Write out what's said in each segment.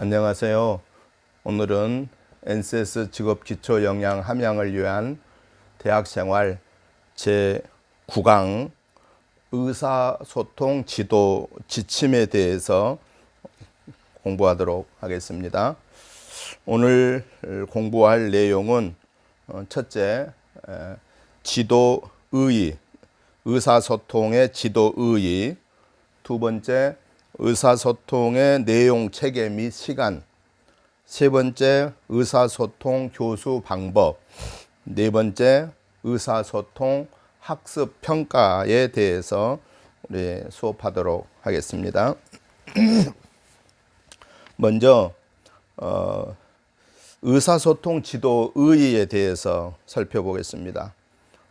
안녕하세요. 오늘은 NCS 직업기초역량 함양을 위한 대학생활 제9강 의사소통 지도 지침에 대해서 공부하도록 하겠습니다. 오늘 공부할 내용은 첫째, 지도의의, 의사소통의 지도의의. 두 번째, 의사소통의 내용, 체계 및 시간. 세 번째, 의사소통 교수 방법. 네 번째, 의사소통 학습 평가에 대해서 우리 수업하도록 하겠습니다. 먼저 의사소통 지도의의에 대해서 살펴보겠습니다.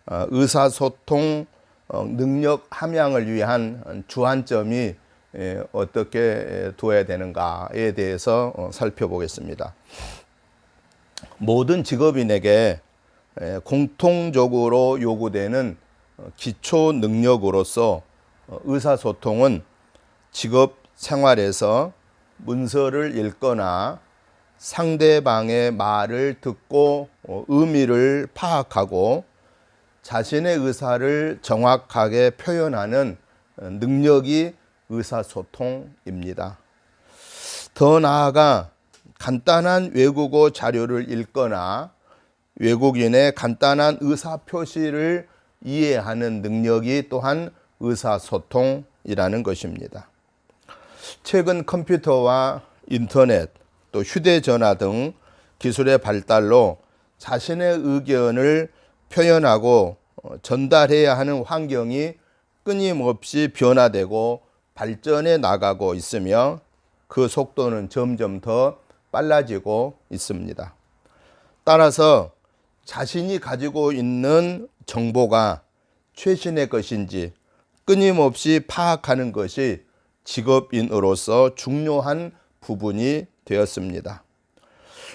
의사소통 능력 함양을 위한 주안점이 어떻게 두어야 되는가에 대해서 살펴보겠습니다. 모든 직업인에게 공통적으로 요구되는 기초 능력으로서 의사소통은 직업 생활에서 문서를 읽거나 상대방의 말을 듣고 의미를 파악하고 자신의 의사를 정확하게 표현하는 능력이 의사소통입니다. 더 나아가 간단한 외국어 자료를 읽거나 외국인의 간단한 의사표시를 이해하는 능력이 또한 의사소통이라는 것입니다. 최근 컴퓨터와 인터넷, 또 휴대전화 등 기술의 발달로 자신의 의견을 표현하고 전달해야 하는 환경이 끊임없이 변화되고 발전해 나가고 있으며 그 속도는 점점 더 빨라지고 있습니다. 따라서 자신이 가지고 있는 정보가 최신의 것인지 끊임없이 파악하는 것이 직업인으로서 중요한 부분이 되었습니다.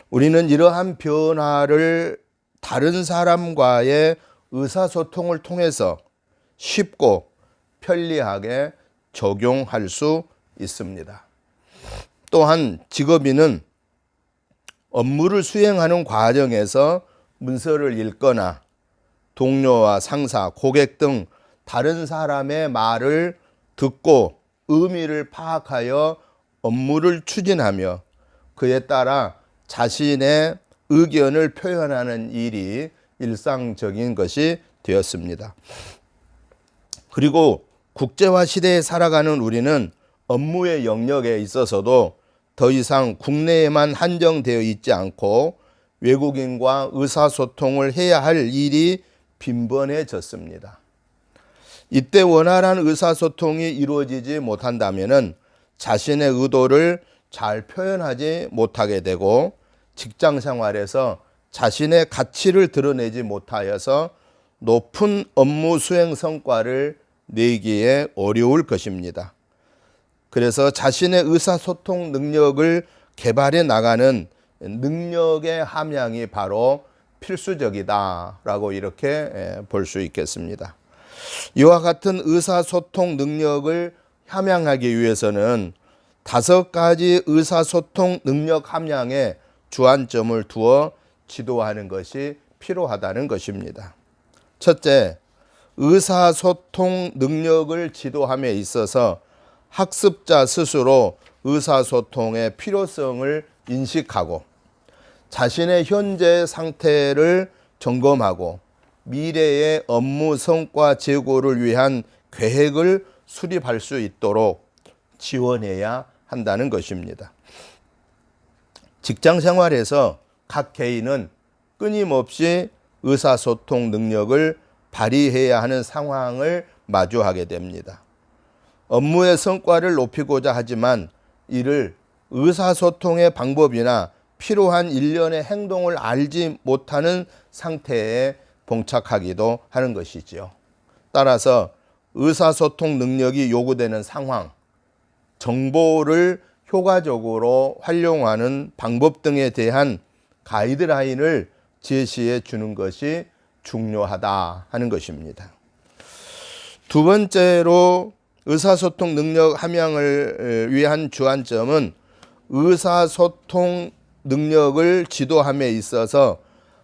우리는 이러한 변화를 다른 사람과의 의사소통을 통해서 쉽고 편리하게 적용할 수 있습니다. 또한 직업인은 업무를 수행하는 과정에서 문서를 읽거나 동료와 상사, 고객 등 다른 사람의 말을 듣고 의미를 파악하여 업무를 추진하며 그에 따라 자신의 의견을 표현하는 일이 일상적인 것이 되었습니다. 그리고 국제화 시대에 살아가는 우리는 업무의 영역에 있어서도 더 이상 국내에만 한정되어 있지 않고 외국인과 의사소통을 해야 할 일이 빈번해졌습니다. 이때 원활한 의사소통이 이루어지지 못한다면 자신의 의도를 잘 표현하지 못하게 되고 직장 생활에서 자신의 가치를 드러내지 못하여서 높은 업무 수행 성과를 내기에 어려울 것입니다. 그래서 자신의 의사소통 능력을 개발해 나가는 능력의 함양이 바로 필수적이다라고 이렇게 볼 수 있겠습니다. 이와 같은 의사소통 능력을 함양하기 위해서는 5가지 의사소통 능력 함양에 주안점을 두어 지도하는 것이 필요하다는 것입니다. 첫째, 의사소통 능력을 지도함에 있어서 학습자 스스로 의사소통의 필요성을 인식하고 자신의 현재 상태를 점검하고 미래의 업무 성과 제고를 위한 계획을 수립할 수 있도록 지원해야 한다는 것입니다. 직장 생활에서 각 개인은 끊임없이 의사소통 능력을 발휘해야 하는 상황을 마주하게 됩니다. 업무의 성과를 높이고자 하지만 이를 의사소통의 방법이나 필요한 일련의 행동을 알지 못하는 상태에 봉착하기도 하는 것이지요. 따라서 의사소통 능력이 요구되는 상황, 정보를 효과적으로 활용하는 방법 등에 대한 가이드라인을 제시해 주는 것이 중요하다 하는 것입니다. 두 번째로 의사소통 능력 함양을 위한 주안점은 의사소통 능력을 지도함에 있어서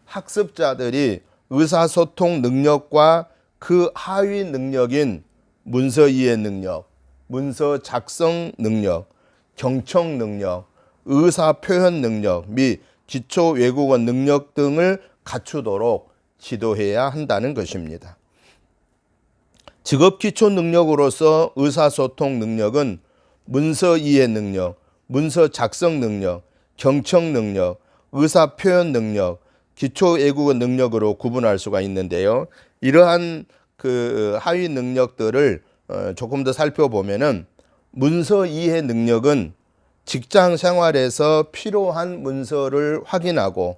학습자들이 의사소통 능력과 그 하위 능력인 문서 이해 능력, 문서 작성 능력, 경청 능력, 의사 표현 능력 및 기초 외국어 능력 등을 갖추도록 지도해야 한다는 것입니다. 직업 기초 능력으로서 의사소통 능력은 문서 이해 능력, 문서 작성 능력, 경청 능력, 의사 표현 능력, 기초 외국어 능력으로 구분할 수가 있는데요. 이러한 그 하위 능력들을 조금 더 살펴보면은 문서 이해 능력은 직장 생활에서 필요한 문서를 확인하고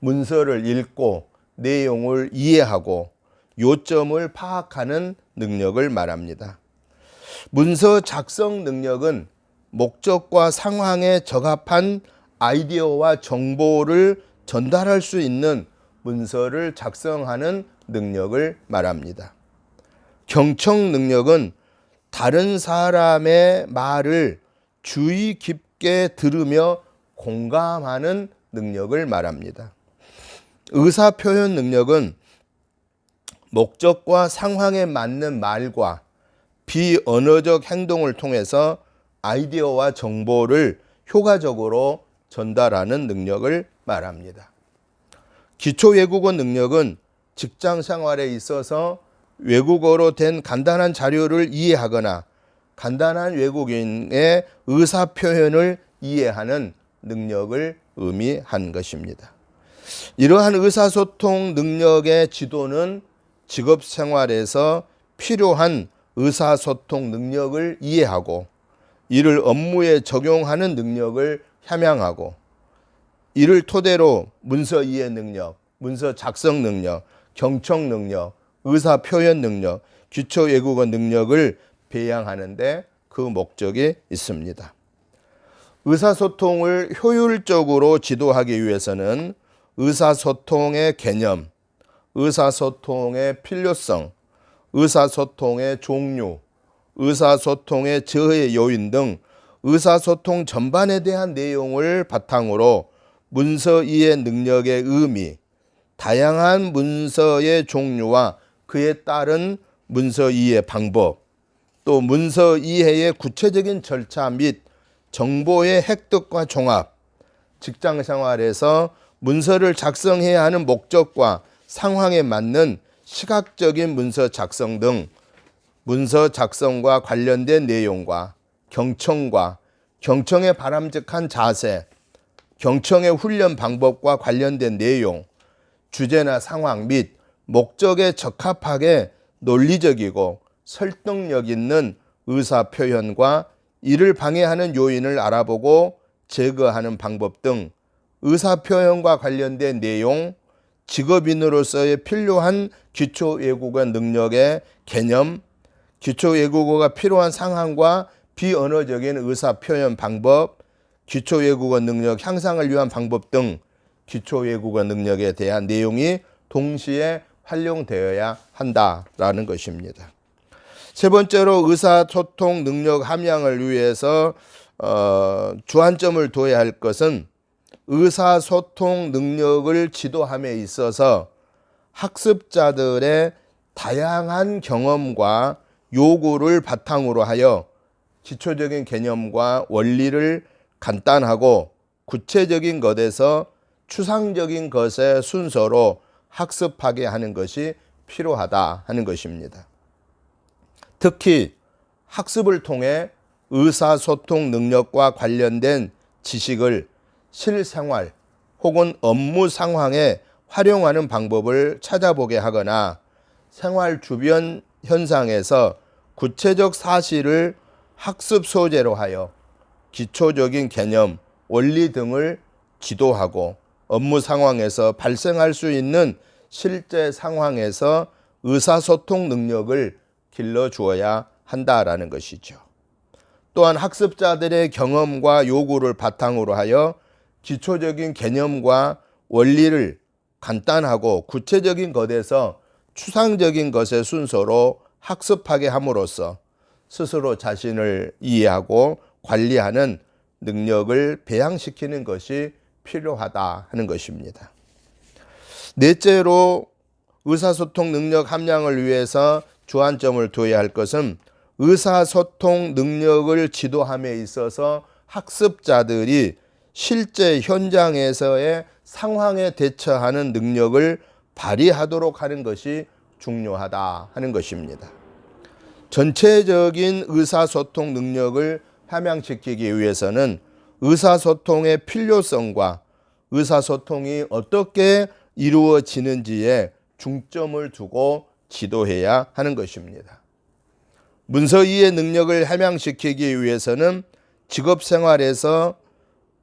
문서를 읽고 내용을 이해하고 요점을 파악하는 능력을 말합니다. 문서 작성 능력은 목적과 상황에 적합한 아이디어와 정보를 전달할 수 있는 문서를 작성하는 능력을 말합니다. 경청 능력은 다른 사람의 말을 주의 깊게 들으며 공감하는 능력을 말합니다. 의사 표현 능력은 목적과 상황에 맞는 말과 비언어적 행동을 통해서 아이디어와 정보를 효과적으로 전달하는 능력을 말합니다. 기초 외국어 능력은 직장 생활에 있어서 외국어로 된 간단한 자료를 이해하거나 간단한 외국인의 의사 표현을 이해하는 능력을 의미한 것입니다. 이러한 의사소통 능력의 지도는 직업 생활에서 필요한 의사소통 능력을 이해하고 이를 업무에 적용하는 능력을 함양하고 이를 토대로 문서 이해 능력, 문서 작성 능력, 경청 능력, 의사 표현 능력, 기초 외국어 능력을 배양하는 데 그 목적이 있습니다. 의사소통을 효율적으로 지도하기 위해서는 의사소통의 개념, 의사소통의 필요성, 의사소통의 종류, 의사소통의 저해 요인 등 의사소통 전반에 대한 내용을 바탕으로 문서 이해 능력의 의미, 다양한 문서의 종류와 그에 따른 문서 이해 방법, 또 문서 이해의 구체적인 절차 및 정보의 획득과 종합, 직장 생활에서 문서를 작성해야 하는 목적과 상황에 맞는 시각적인 문서 작성 등 문서 작성과 관련된 내용과 경청과 경청의 바람직한 자세, 경청의 훈련 방법과 관련된 내용, 주제나 상황 및 목적에 적합하게 논리적이고 설득력 있는 의사 표현과 이를 방해하는 요인을 알아보고 제거하는 방법 등 의사 표현과 관련된 내용, 직업인으로서의 필요한 기초 외국어 능력의 개념, 기초 외국어가 필요한 상황과 비언어적인 의사 표현 방법, 기초 외국어 능력 향상을 위한 방법 등 기초 외국어 능력에 대한 내용이 동시에 활용되어야 한다라는 것입니다. 세 번째로 의사소통 능력 함양을 위해서 주안점을 둬야 할 것은 의사소통 능력을 지도함에 있어서 학습자들의 다양한 경험과 요구를 바탕으로 하여 기초적인 개념과 원리를 간단하고 구체적인 것에서 추상적인 것의 순서로 학습하게 하는 것이 필요하다 하는 것입니다. 특히 학습을 통해 의사소통 능력과 관련된 지식을 실생활 혹은 업무 상황에 활용하는 방법을 찾아보게 하거나 생활 주변 현상에서 구체적 사실을 학습 소재로 하여 기초적인 개념, 원리 등을 지도하고 업무 상황에서 발생할 수 있는 실제 상황에서 의사소통 능력을 길러주어야 한다라는 것이죠. 또한 학습자들의 경험과 요구를 바탕으로 하여 기초적인 개념과 원리를 간단하고 구체적인 것에서 추상적인 것의 순서로 학습하게 함으로써 스스로 자신을 이해하고 관리하는 능력을 배양시키는 것이 필요하다 하는 것입니다. 넷째로 의사소통 능력 함양을 위해서 주안점을 두어야 할 것은 의사소통 능력을 지도함에 있어서 학습자들이 실제 현장에서의 상황에 대처하는 능력을 발휘하도록 하는 것이 중요하다 하는 것입니다. 전체적인 의사소통 능력을 함양시키기 위해서는 의사소통의 필요성과 의사소통이 어떻게 이루어지는지에 중점을 두고 지도해야 하는 것입니다. 문서 이해 능력을 함양시키기 위해서는 직업생활에서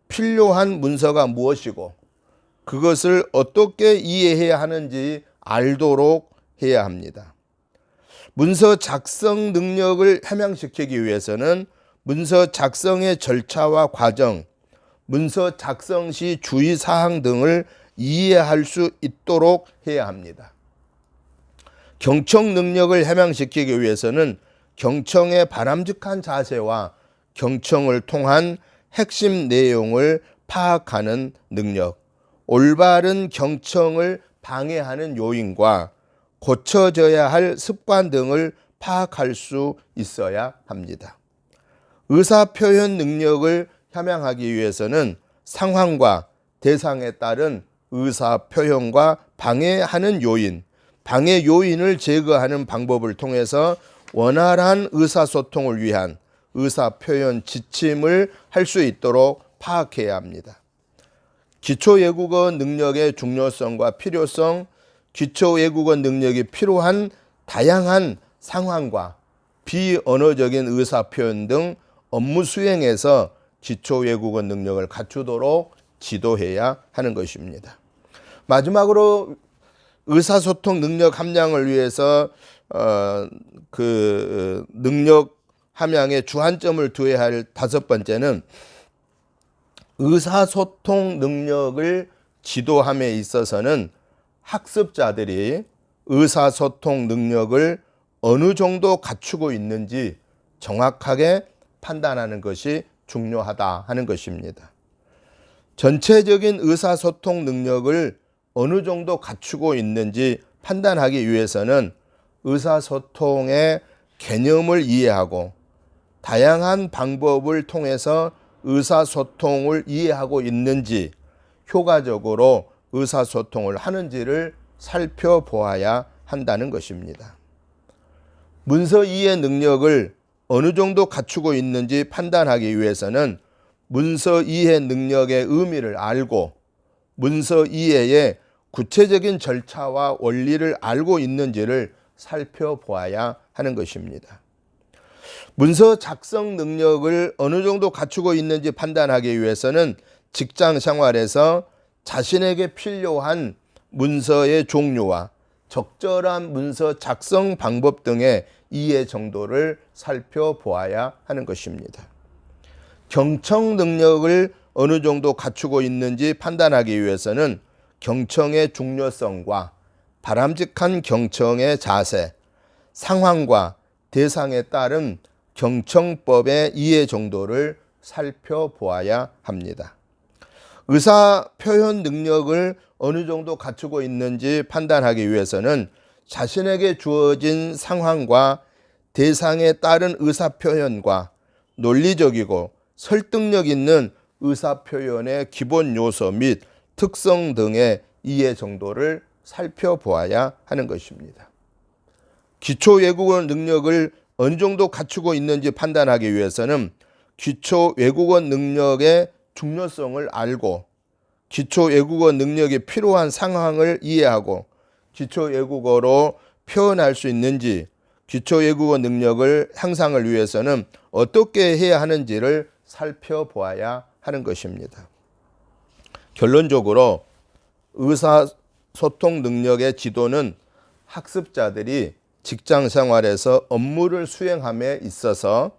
필요한 문서가 무엇이고 그것을 어떻게 이해해야 하는지 알도록 해야 합니다. 문서 작성 능력을 함양시키기 위해서는 문서 작성의 절차와 과정, 문서 작성 시 주의사항 등을 이해할 수 있도록 해야 합니다. 경청 능력을 함양시키기 위해서는 경청의 바람직한 자세와 경청을 통한 핵심 내용을 파악하는 능력, 올바른 경청을 방해하는 요인과 고쳐져야 할 습관 등을 파악할 수 있어야 합니다. 의사표현 능력을 함양하기 위해서는 상황과 대상에 따른 의사표현과 방해하는 요인, 방해 요인을 제거하는 방법을 통해서 원활한 의사소통을 위한 의사표현 지침을 할 수 있도록 파악해야 합니다. 기초외국어 능력의 중요성과 필요성, 기초외국어 능력이 필요한 다양한 상황과 비언어적인 의사표현 등 업무 수행에서 기초외국어 능력을 갖추도록 지도해야 하는 것입니다. 마지막으로 의사소통 능력 함양을 위해서 능력 함양에 주안점을 두어야 할 다섯 번째는 의사소통 능력을 지도함에 있어서는 학습자들이 의사소통 능력을 어느 정도 갖추고 있는지 정확하게 판단하는 것이 중요하다 하는 것입니다. 전체적인 의사소통 능력을 어느 정도 갖추고 있는지 판단하기 위해서는 의사소통의 개념을 이해하고 다양한 방법을 통해서 의사소통을 이해하고 있는지 효과적으로 의사소통을 하는지를 살펴보아야 한다는 것입니다. 문서 이해 능력을 어느 정도 갖추고 있는지 판단하기 위해서는 문서 이해 능력의 의미를 알고 문서 이해의 구체적인 절차와 원리를 알고 있는지를 살펴보아야 하는 것입니다. 문서 작성 능력을 어느 정도 갖추고 있는지 판단하기 위해서는 직장 생활에서 자신에게 필요한 문서의 종류와 적절한 문서 작성 방법 등의 이해 정도를 살펴보아야 하는 것입니다. 경청 능력을 어느 정도 갖추고 있는지 판단하기 위해서는 경청의 중요성과 바람직한 경청의 자세, 상황과 대상에 따른 경청법의 이해 정도를 살펴보아야 합니다. 의사 표현 능력을 어느 정도 갖추고 있는지 판단하기 위해서는 자신에게 주어진 상황과 대상에 따른 의사 표현과 논리적이고 설득력 있는 의사 표현의 기본 요소 및 특성 등의 이해 정도를 살펴보아야 하는 것입니다. 기초 외국어 능력을 어느 정도 갖추고 있는지 판단하기 위해서는 기초 외국어 능력의 중요성을 알고 기초 외국어 능력이 필요한 상황을 이해하고 기초 외국어로 표현할 수 있는지 기초 외국어 능력을 향상을 위해서는 어떻게 해야 하는지를 살펴보아야 하는 것입니다. 결론적으로 의사소통 능력의 지도는 학습자들이 직장 생활에서 업무를 수행함에 있어서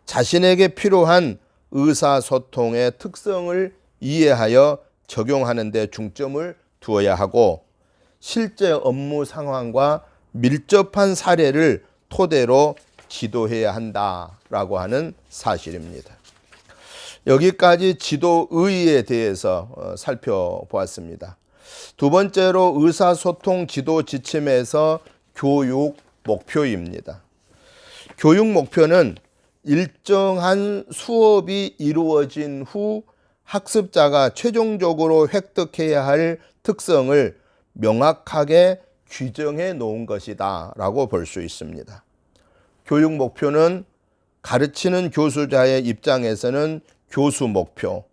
자신에게 필요한 의사소통의 특성을 이해하여 적용하는 데 중점을 두어야 하고 실제 업무 상황과 밀접한 사례를 토대로 지도해야 한다라고 하는 사실입니다. 여기까지 지도의의에 대해서 살펴보았습니다. 두 번째로 의사소통 지도 지침에서 교육 목표입니다. 교육 목표는 일정한 수업이 이루어진 후 학습자가 최종적으로 획득해야 할 특성을 명확하게 규정해 놓은 것이다 라고 볼 수 있습니다. 교육 목표는 가르치는 교수자의 입장에서는 교수 목표,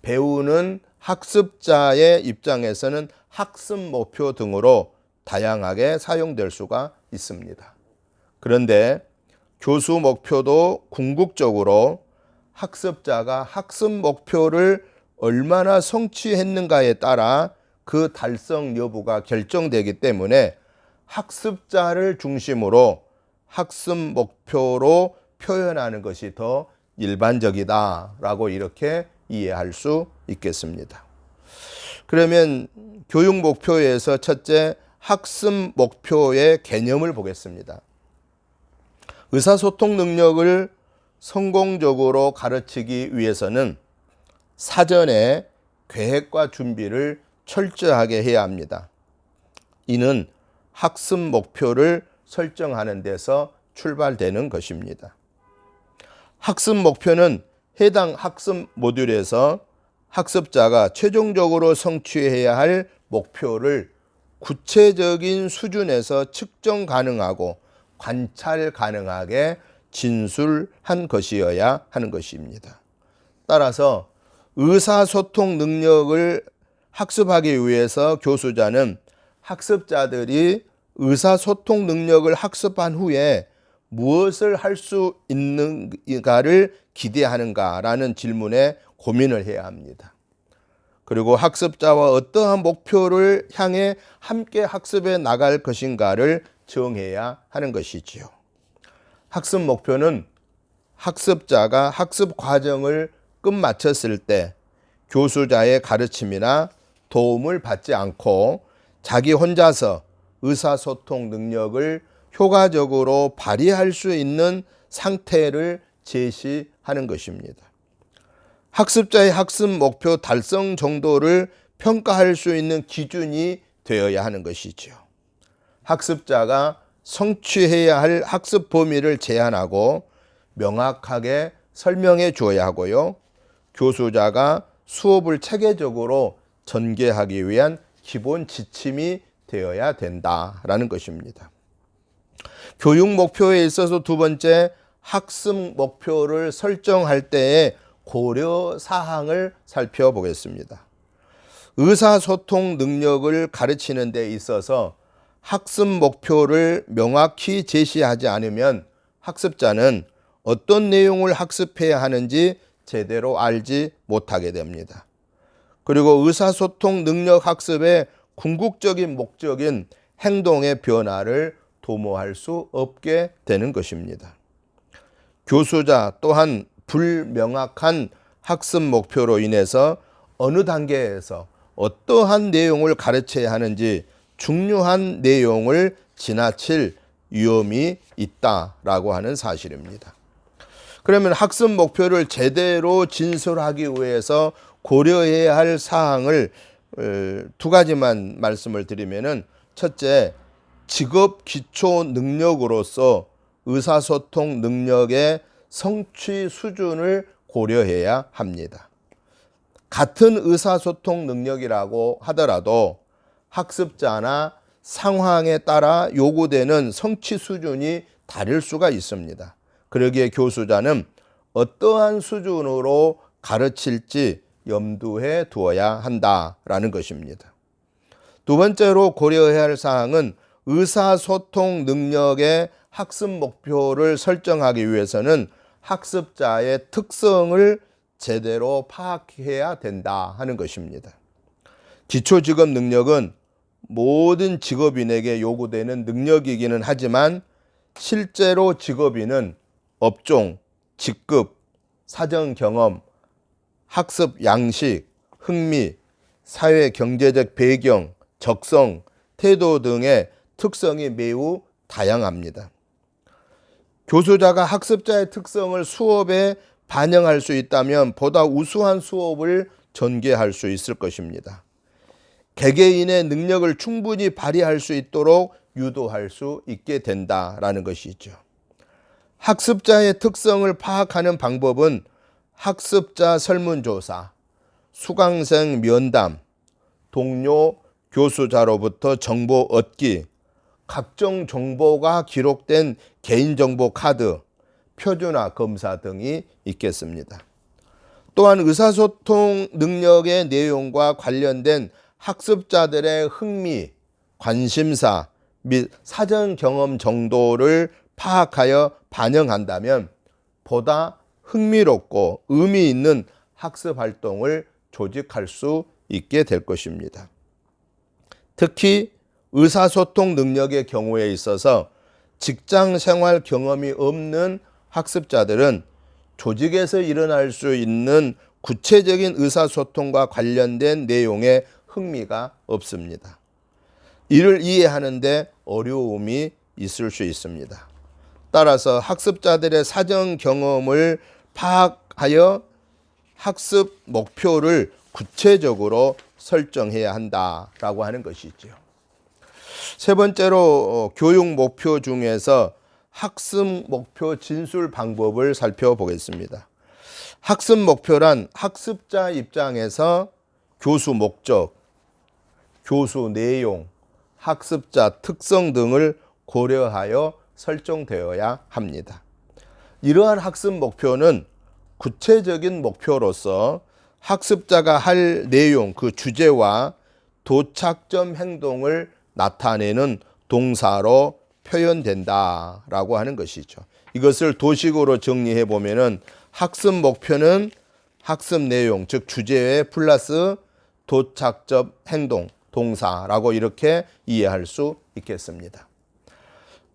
배우는 학습자의 입장에서는 학습 목표 등으로 다양하게 사용될 수가 있습니다. 그런데 교수 목표도 궁극적으로 학습자가 학습 목표를 얼마나 성취했는가에 따라 그 달성 여부가 결정되기 때문에 학습자를 중심으로 학습 목표로 표현하는 것이 더 일반적이다라고 이렇게 이해할 수 있겠습니다. 그러면 교육 목표에서 첫째, 학습 목표의 개념을 보겠습니다. 의사소통 능력을 성공적으로 가르치기 위해서는 사전에 계획과 준비를 철저하게 해야 합니다. 이는 학습 목표를 설정하는 데서 출발되는 것입니다. 학습 목표는 해당 학습 모듈에서 학습자가 최종적으로 성취해야 할 목표를 구체적인 수준에서 측정 가능하고 관찰 가능하게 진술한 것이어야 하는 것입니다. 따라서 의사소통 능력을 학습하기 위해서 교수자는 학습자들이 의사소통 능력을 학습한 후에 무엇을 할 수 있는가를 기대하는가라는 질문에 고민을 해야 합니다. 그리고 학습자와 어떠한 목표를 향해 함께 학습해 나갈 것인가를 정해야 하는 것이지요. 학습 목표는 학습자가 학습 과정을 끝마쳤을 때 교수자의 가르침이나 도움을 받지 않고 자기 혼자서 의사소통 능력을 효과적으로 발휘할 수 있는 상태를 제시하는 것입니다. 학습자의 학습 목표 달성 정도를 평가할 수 있는 기준이 되어야 하는 것이죠. 학습자가 성취해야 할 학습 범위를 제한하고 명확하게 설명해 주어야 하고요. 교수자가 수업을 체계적으로 전개하기 위한 기본 지침이 되어야 된다라는 것입니다. 교육 목표에 있어서 두 번째, 학습 목표를 설정할 때의 고려 사항을 살펴보겠습니다. 의사소통 능력을 가르치는 데 있어서 학습 목표를 명확히 제시하지 않으면 학습자는 어떤 내용을 학습해야 하는지 제대로 알지 못하게 됩니다. 그리고 의사소통 능력 학습의 궁극적인 목적인 행동의 변화를 도모할 수 없게 되는 것입니다. 교수자 또한 불명확한 학습 목표로 인해서 어느 단계에서 어떠한 내용을 가르쳐야 하는지 중요한 내용을 지나칠 위험이 있다라고 하는 사실입니다. 그러면 학습 목표를 제대로 진술하기 위해서 고려해야 할 사항을 두 가지만 말씀을 드리면은, 첫째, 직업 기초 능력으로서 의사소통 능력의 성취 수준을 고려해야 합니다. 같은 의사소통 능력이라고 하더라도 학습자나 상황에 따라 요구되는 성취 수준이 다를 수가 있습니다. 그러기에 교수자는 어떠한 수준으로 가르칠지 염두에 두어야 한다라는 것입니다. 두 번째로 고려해야 할 사항은 의사소통 능력의 학습 목표를 설정하기 위해서는 학습자의 특성을 제대로 파악해야 된다 하는 것입니다. 기초직업 능력은 모든 직업인에게 요구되는 능력이기는 하지만 실제로 직업인은 업종, 직급, 사정 경험, 학습 양식, 흥미, 사회 경제적 배경, 적성, 태도 등의 특성이 매우 다양합니다. 교수자가 학습자의 특성을 수업에 반영할 수 있다면 보다 우수한 수업을 전개할 수 있을 것입니다. 개개인의 능력을 충분히 발휘할 수 있도록 유도할 수 있게 된다라는 것이죠. 학습자의 특성을 파악하는 방법은 학습자 설문조사, 수강생 면담, 동료 교수자로부터 정보 얻기, 각종 정보가 기록된 개인정보 카드, 표준화 검사 등이 있겠습니다. 또한 의사소통 능력의 내용과 관련된 학습자들의 흥미, 관심사 및 사전 경험 정도를 파악하여 반영한다면 보다 흥미롭고 의미 있는 학습 활동을 조직할 수 있게 될 것입니다. 특히 의사소통 능력의 경우에 있어서 직장 생활 경험이 없는 학습자들은 조직에서 일어날 수 있는 구체적인 의사소통과 관련된 내용에 흥미가 없습니다. 이를 이해하는데 어려움이 있을 수 있습니다. 따라서 학습자들의 사전 경험을 파악하여 학습 목표를 구체적으로 설정해야 한다라고 하는 것이죠. 세 번째로 교육 목표 중에서 학습 목표 진술 방법을 살펴보겠습니다. 학습 목표란 학습자 입장에서 교수 목적, 교수 내용, 학습자 특성 등을 고려하여 설정되어야 합니다. 이러한 학습 목표는 구체적인 목표로서 학습자가 할 내용, 그 주제와 도착점 행동을 나타내는 동사로 표현된다라고 하는 것이죠. 이것을 도식으로 정리해 보면은 학습 목표는 학습 내용, 즉 주제에 플러스 도착점 행동, 동사라고 이렇게 이해할 수 있겠습니다.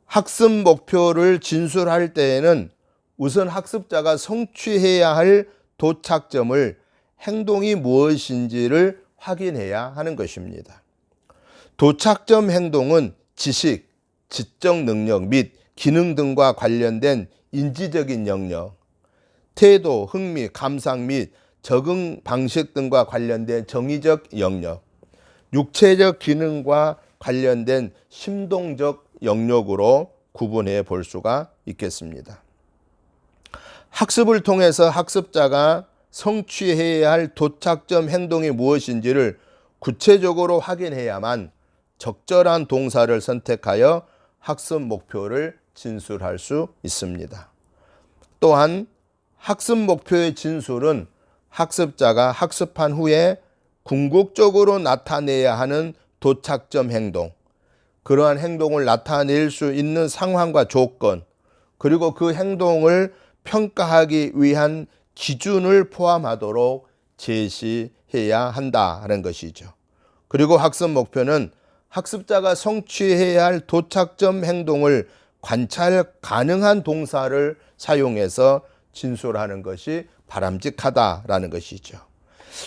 학습 목표를 진술할 때에는 우선 학습자가 성취해야 할 도착점을 행동이 무엇인지를 확인해야 하는 것입니다. 도착점 행동은 지식, 지적 능력 및 기능 등과 관련된 인지적인 영역, 태도, 흥미, 감상 및 적응 방식 등과 관련된 정의적 영역, 육체적 기능과 관련된 심동적 영역으로 구분해 볼 수가 있겠습니다. 학습을 통해서 학습자가 성취해야 할 도착점 행동이 무엇인지를 구체적으로 확인해야만 적절한 동사를 선택하여 학습 목표를 진술할 수 있습니다. 또한 학습 목표의 진술은 학습자가 학습한 후에 궁극적으로 나타내야 하는 도착점 행동, 그러한 행동을 나타낼 수 있는 상황과 조건, 그리고 그 행동을 평가하기 위한 기준을 포함하도록 제시해야 한다는 것이죠. 그리고 학습 목표는 학습자가 성취해야 할 도착점 행동을 관찰 가능한 동사를 사용해서 진술하는 것이 바람직하다라는 것이죠.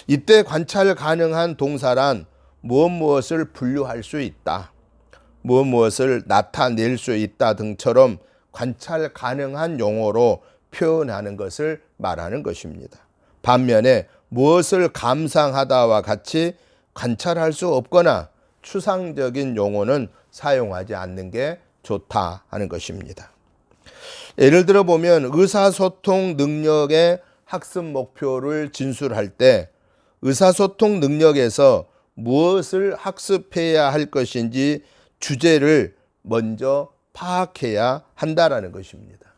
이때 관찰 가능한 동사란 무엇을 분류할 수 있다, 무엇을 나타낼 수 있다 등처럼 관찰 가능한 용어로 표현하는 것을 말하는 것입니다. 반면에 무엇을 감상하다와 같이 관찰할 수 없거나 추상적인 용어는 사용하지 않는 게 좋다 하는 것입니다. 예를 들어 보면 의사소통 능력의 학습 목표를 진술할 때 의사소통 능력에서 무엇을 학습해야 할 것인지 주제를 먼저 파악해야 한다라는 것입니다.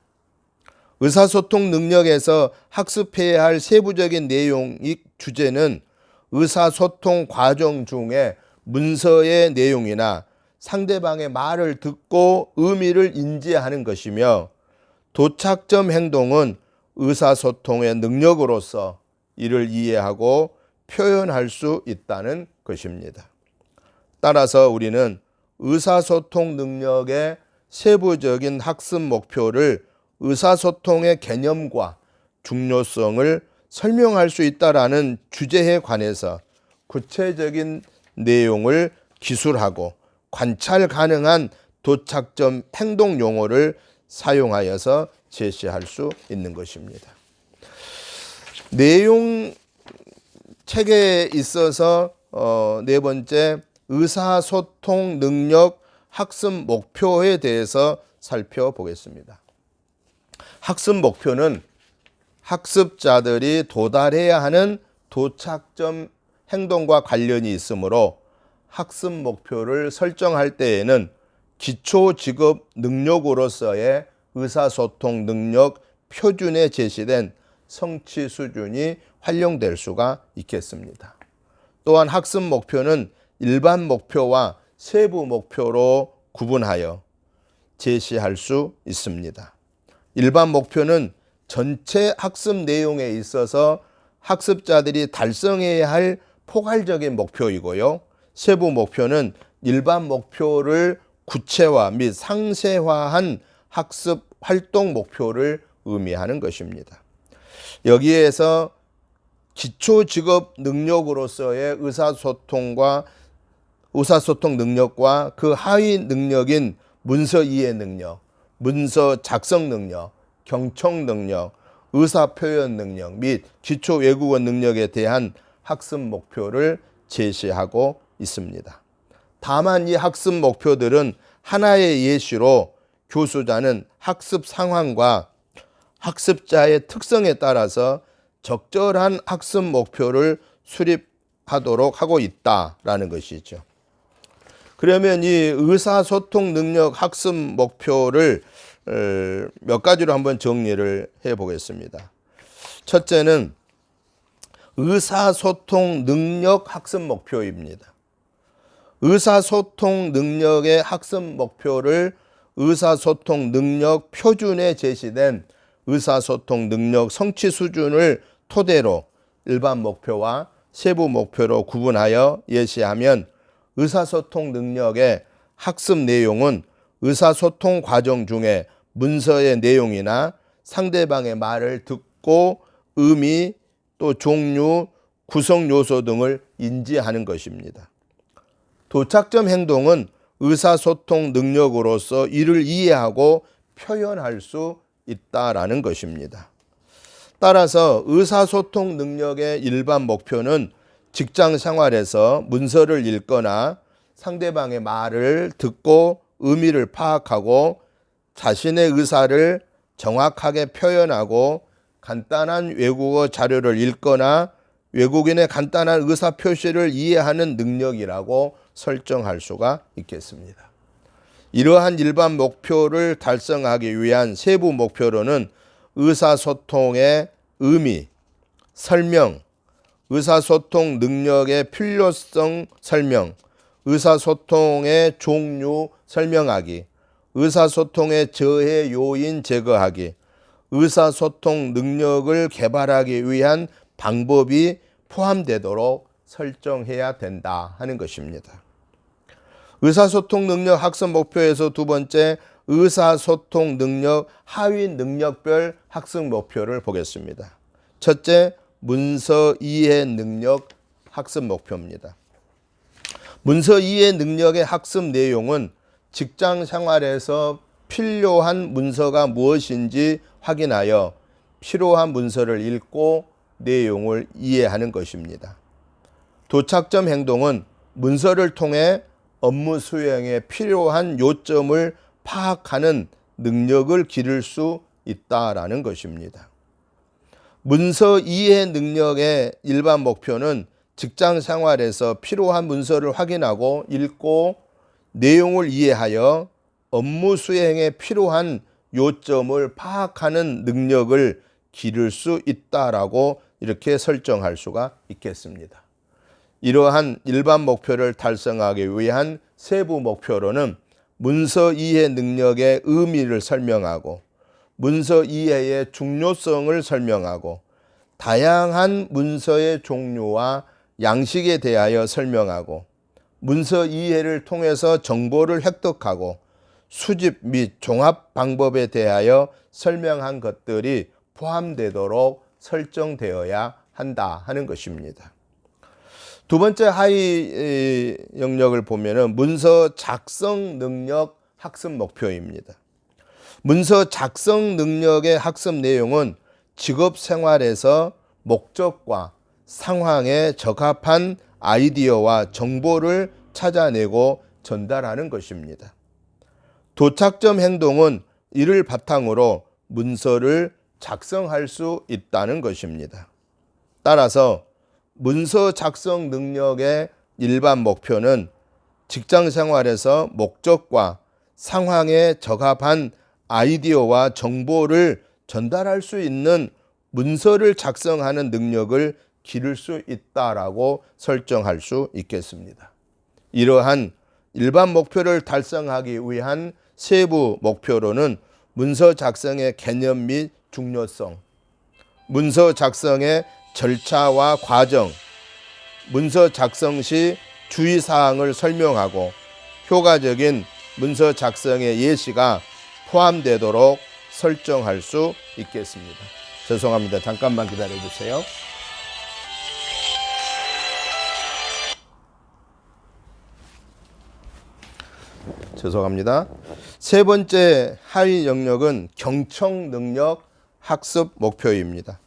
의사소통 능력에서 학습해야 할 세부적인 내용의 주제는 의사소통 과정 중에 문서의 내용이나 상대방의 말을 듣고 의미를 인지하는 것이며, 도착점 행동은 의사소통의 능력으로서 이를 이해하고 표현할 수 있다는 것입니다. 따라서 우리는 의사소통 능력의 세부적인 학습 목표를 의사소통의 개념과 중요성을 설명할 수 있다라는 주제에 관해서 구체적인 내용을 기술하고 관찰 가능한 도착점 행동 용어를 사용하여서 제시할 수 있는 것입니다. 내용 책에 있어서 네 번째 의사소통 능력 학습 목표에 대해서 살펴보겠습니다. 학습 목표는 학습자들이 도달해야 하는 도착점 행동과 관련이 있으므로 학습 목표를 설정할 때에는 기초 직업 능력으로서의 의사소통 능력 표준에 제시된 성취 수준이 활용될 수가 있겠습니다. 또한 학습 목표는 일반 목표와 세부 목표로 구분하여 제시할 수 있습니다. 일반 목표는 전체 학습 내용에 있어서 학습자들이 달성해야 할 포괄적인 목표이고요. 세부 목표는 일반 목표를 구체화 및 상세화한 학습 활동 목표를 의미하는 것입니다. 여기에서 기초 직업 능력으로서의 의사소통 능력과 그 하위 능력인 문서 이해 능력, 문서 작성 능력, 경청 능력, 의사 표현 능력 및 기초 외국어 능력에 대한 학습 목표를 제시하고 있습니다. 다만 이 학습 목표들은 하나의 예시로 교수자는 학습 상황과 학습자의 특성에 따라서 적절한 학습 목표를 수립하도록 하고 있다라는 것이죠. 그러면 이 의사소통 능력 학습 목표를 몇 가지로 한번 정리를 해 보겠습니다. 첫째는 의사소통 능력 학습 목표입니다. 의사소통 능력의 학습 목표를 의사소통 능력 표준에 제시된 의사소통 능력 성취 수준을 토대로 일반 목표와 세부 목표로 구분하여 예시하면 의사소통 능력의 학습 내용은 의사소통 과정 중에 문서의 내용이나 상대방의 말을 듣고 의미 또 종류, 구성 요소 등을 인지하는 것입니다. 도착점 행동은 의사소통 능력으로서 이를 이해하고 표현할 수 있다라는 것입니다. 따라서 의사소통 능력의 일반 목표는 직장 생활에서 문서를 읽거나 상대방의 말을 듣고 의미를 파악하고 자신의 의사를 정확하게 표현하고 간단한 외국어 자료를 읽거나 외국인의 간단한 의사 표시를 이해하는 능력이라고 설정할 수가 있겠습니다. 이러한 일반 목표를 달성하기 위한 세부 목표로는 의사소통의 의미, 설명, 의사소통 능력의 필요성 설명, 의사소통의 종류 설명하기, 의사소통의 저해 요인 제거하기, 의사소통 능력을 개발하기 위한 방법이 포함되도록 설정해야 된다 하는 것입니다. 의사소통 능력 학습 목표에서 두 번째, 의사소통 능력 하위 능력별 학습 목표를 보겠습니다. 첫째, 문서 이해 능력 학습 목표입니다. 문서 이해 능력의 학습 내용은 직장 생활에서 필요한 문서가 무엇인지 확인하여 필요한 문서를 읽고 내용을 이해하는 것입니다. 도착점 행동은 문서를 통해 업무 수행에 필요한 요점을 파악하는 능력을 기를 수 있다라는 것입니다. 문서 이해 능력의 일반 목표는 직장 생활에서 필요한 문서를 확인하고 읽고 내용을 이해하여 업무 수행에 필요한 요점을 파악하는 능력을 기를 수 있다라고 이렇게 설정할 수가 있겠습니다. 이러한 일반 목표를 달성하기 위한 세부 목표로는 문서 이해 능력의 의미를 설명하고 문서 이해의 중요성을 설명하고 다양한 문서의 종류와 양식에 대하여 설명하고 문서 이해를 통해서 정보를 획득하고 수집 및 종합 방법에 대하여 설명한 것들이 포함되도록 설정되어야 한다 하는 것입니다. 두 번째 하위 영역을 보면은 문서 작성 능력 학습 목표입니다. 문서 작성 능력의 학습 내용은 직업 생활에서 목적과 상황에 적합한 아이디어와 정보를 찾아내고 전달하는 것입니다. 도착점 행동은 이를 바탕으로 문서를 작성할 수 있다는 것입니다. 따라서 문서 작성 능력의 일반 목표는 직장 생활에서 목적과 상황에 적합한 아이디어와 정보를 전달할 수 있는 문서를 작성하는 능력을 기를 수 있다라고 설정할 수 있겠습니다. 이러한 일반 목표를 달성하기 위한 세부 목표로는 문서 작성의 개념 및 중요성, 문서 작성의 절차와 과정, 문서 작성 시 주의사항을 설명하고 효과적인 문서 작성의 예시가 포함되도록 설정할 수 있겠습니다. 죄송합니다. 잠깐만 기다려 주세요. 죄송합니다. 세 번째 하위 영역은 경청 능력 학습 목표입니다.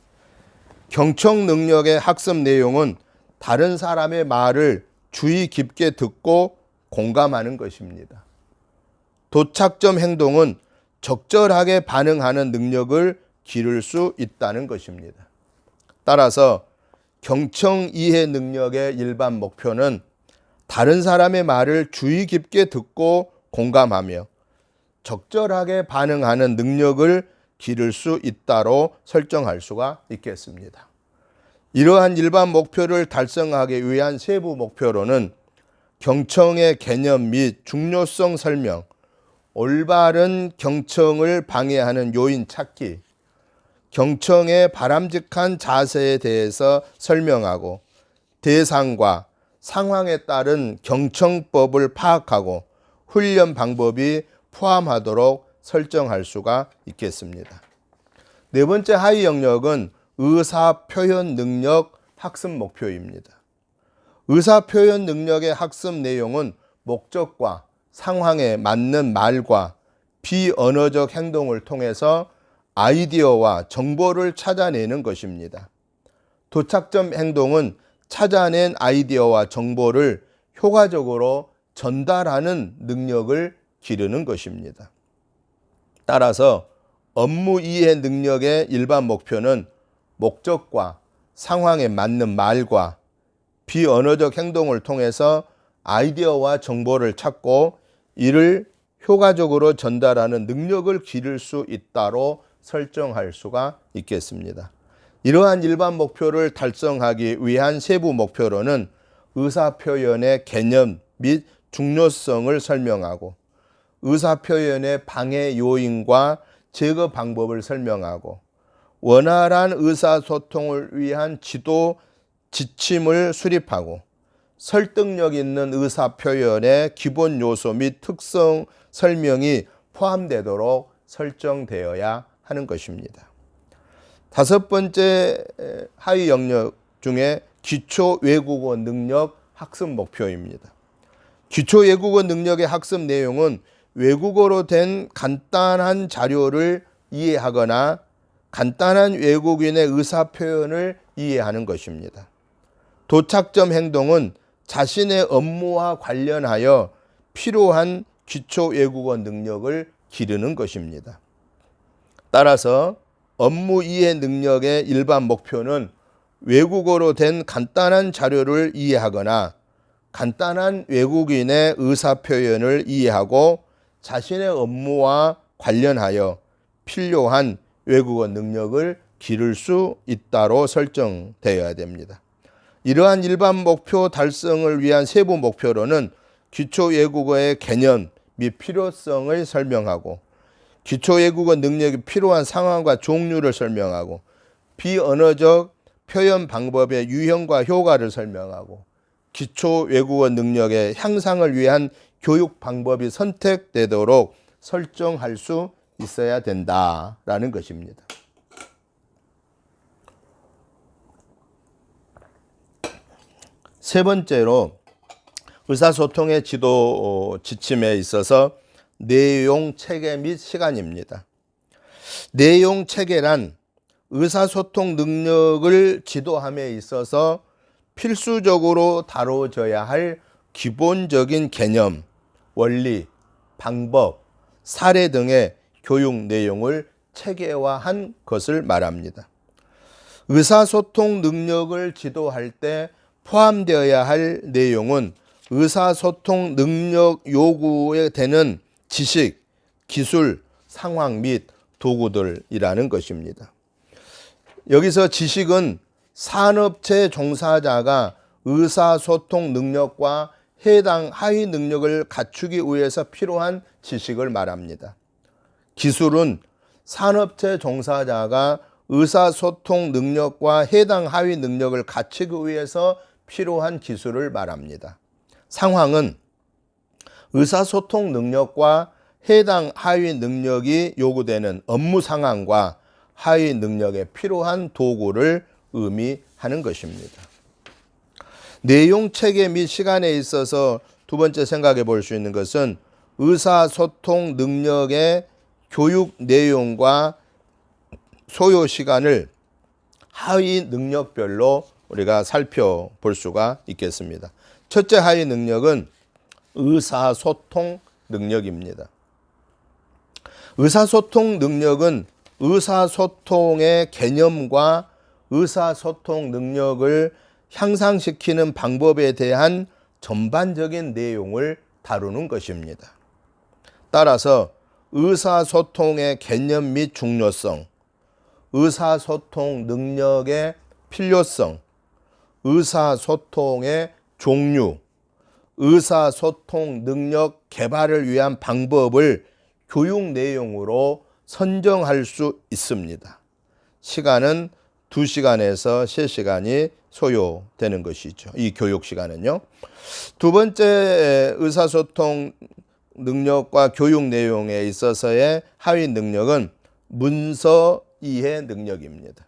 경청 능력의 학습 내용은 다른 사람의 말을 주의 깊게 듣고 공감하는 것입니다. 도착점 행동은 적절하게 반응하는 능력을 기를 수 있다는 것입니다. 따라서 경청 이해 능력의 일반 목표는 다른 사람의 말을 주의 깊게 듣고 공감하며 적절하게 반응하는 능력을 기를 수 있다로 설정할 수가 있겠습니다. 이러한 일반 목표를 달성하기 위한 세부 목표로는 경청의 개념 및 중요성 설명, 올바른 경청을 방해하는 요인 찾기, 경청의 바람직한 자세에 대해서 설명하고 대상과 상황에 따른 경청법을 파악하고 훈련 방법이 포함하도록 설정할 수가 있겠습니다. 네 번째 하위 영역은 의사 표현 능력 학습 목표입니다. 의사 표현 능력의 학습 내용은 목적과 상황에 맞는 말과 비언어적 행동을 통해서 아이디어와 정보를 찾아내는 것입니다. 도착점 행동은 찾아낸 아이디어와 정보를 효과적으로 전달하는 능력을 기르는 것입니다. 따라서 업무 이해 능력의 일반 목표는 목적과 상황에 맞는 말과 비언어적 행동을 통해서 아이디어와 정보를 찾고 이를 효과적으로 전달하는 능력을 기를 수 있다로 설정할 수가 있겠습니다. 이러한 일반 목표를 달성하기 위한 세부 목표로는 의사표현의 개념 및 중요성을 설명하고 의사표현의 방해 요인과 제거 방법을 설명하고 원활한 의사소통을 위한 지도 지침을 수립하고 설득력 있는 의사표현의 기본 요소 및 특성 설명이 포함되도록 설정되어야 하는 것입니다. 다섯 번째 하위 영역 중에 기초 외국어 능력 학습 목표입니다. 기초 외국어 능력의 학습 내용은 외국어로 된 간단한 자료를 이해하거나 간단한 외국인의 의사표현을 이해하는 것입니다. 도착점 행동은 자신의 업무와 관련하여 필요한 기초 외국어 능력을 기르는 것입니다. 따라서 업무 이해 능력의 일반 목표는 외국어로 된 간단한 자료를 이해하거나 간단한 외국인의 의사표현을 이해하고 자신의 업무와 관련하여 필요한 외국어 능력을 기를 수 있다로 설정되어야 됩니다. 이러한 일반 목표 달성을 위한 세부 목표로는 기초 외국어의 개념 및 필요성을 설명하고 기초 외국어 능력이 필요한 상황과 종류를 설명하고 비언어적 표현 방법의 유형과 효과를 설명하고 기초 외국어 능력의 향상을 위한 교육 방법이 선택되도록 설정할 수 있어야 된다라는 것입니다. 세 번째로 의사소통의 지도 지침에 있어서 내용 체계 및 시간입니다. 내용 체계란 의사소통 능력을 지도함에 있어서 필수적으로 다뤄져야 할 기본적인 개념, 원리, 방법, 사례 등의 교육 내용을 체계화한 것을 말합니다. 의사소통 능력을 지도할 때 포함되어야 할 내용은 의사소통 능력 요구에 되는 지식, 기술, 상황 및 도구들이라는 것입니다. 여기서 지식은 산업체 종사자가 의사소통 능력과 해당 하위 능력을 갖추기 위해서 필요한 지식을 말합니다. 기술은 산업체 종사자가 의사소통 능력과 해당 하위 능력을 갖추기 위해서 필요한 기술을 말합니다. 상황은 의사소통 능력과 해당 하위 능력이 요구되는 업무 상황과 하위 능력에 필요한 도구를 의미하는 것입니다. 내용 체계 및 시간에 있어서 두 번째 생각해 볼 수 있는 것은 의사소통 능력의 교육 내용과 소요 시간을 하위 능력별로 우리가 살펴볼 수가 있겠습니다. 첫째 하위 능력은 의사소통 능력입니다. 의사소통 능력은 의사소통의 개념과 의사소통 능력을 향상시키는 방법에 대한 전반적인 내용을 다루는 것입니다. 따라서 의사소통의 개념 및 중요성, 의사소통 능력의 필요성, 의사소통의 종류, 의사소통 능력 개발을 위한 방법을 교육 내용으로 선정할 수 있습니다. 시간은 2시간에서 3시간이 소요되는 것이죠. 이 교육 시간은요. 두 번째 의사소통 능력과 교육 내용에 있어서의 하위 능력은 문서 이해 능력입니다.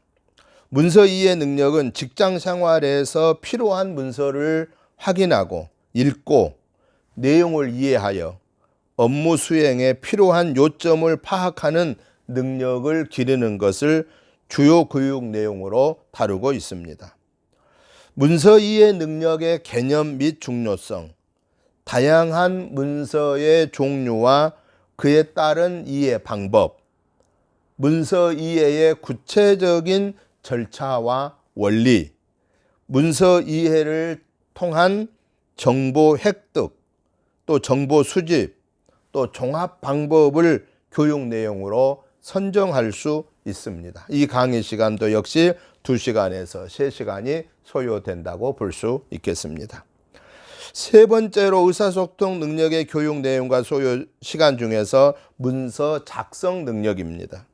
문서 이해 능력은 직장 생활에서 필요한 문서를 확인하고 읽고 내용을 이해하여 업무 수행에 필요한 요점을 파악하는 능력을 기르는 것을 주요 교육 내용으로 다루고 있습니다. 문서 이해 능력의 개념 및 중요성, 다양한 문서의 종류와 그에 따른 이해 방법, 문서 이해의 구체적인 절차와 원리, 문서 이해를 통한 정보 획득, 또 정보 수집, 또 종합 방법을 교육 내용으로 선정할 수 있습니다. 이 강의 시간도 역시 2시간에서 3시간이 소요된다고 볼 수 있겠습니다. 세 번째로 의사소통 능력의 교육 내용과 소요 시간 중에서 문서 작성 능력입니다.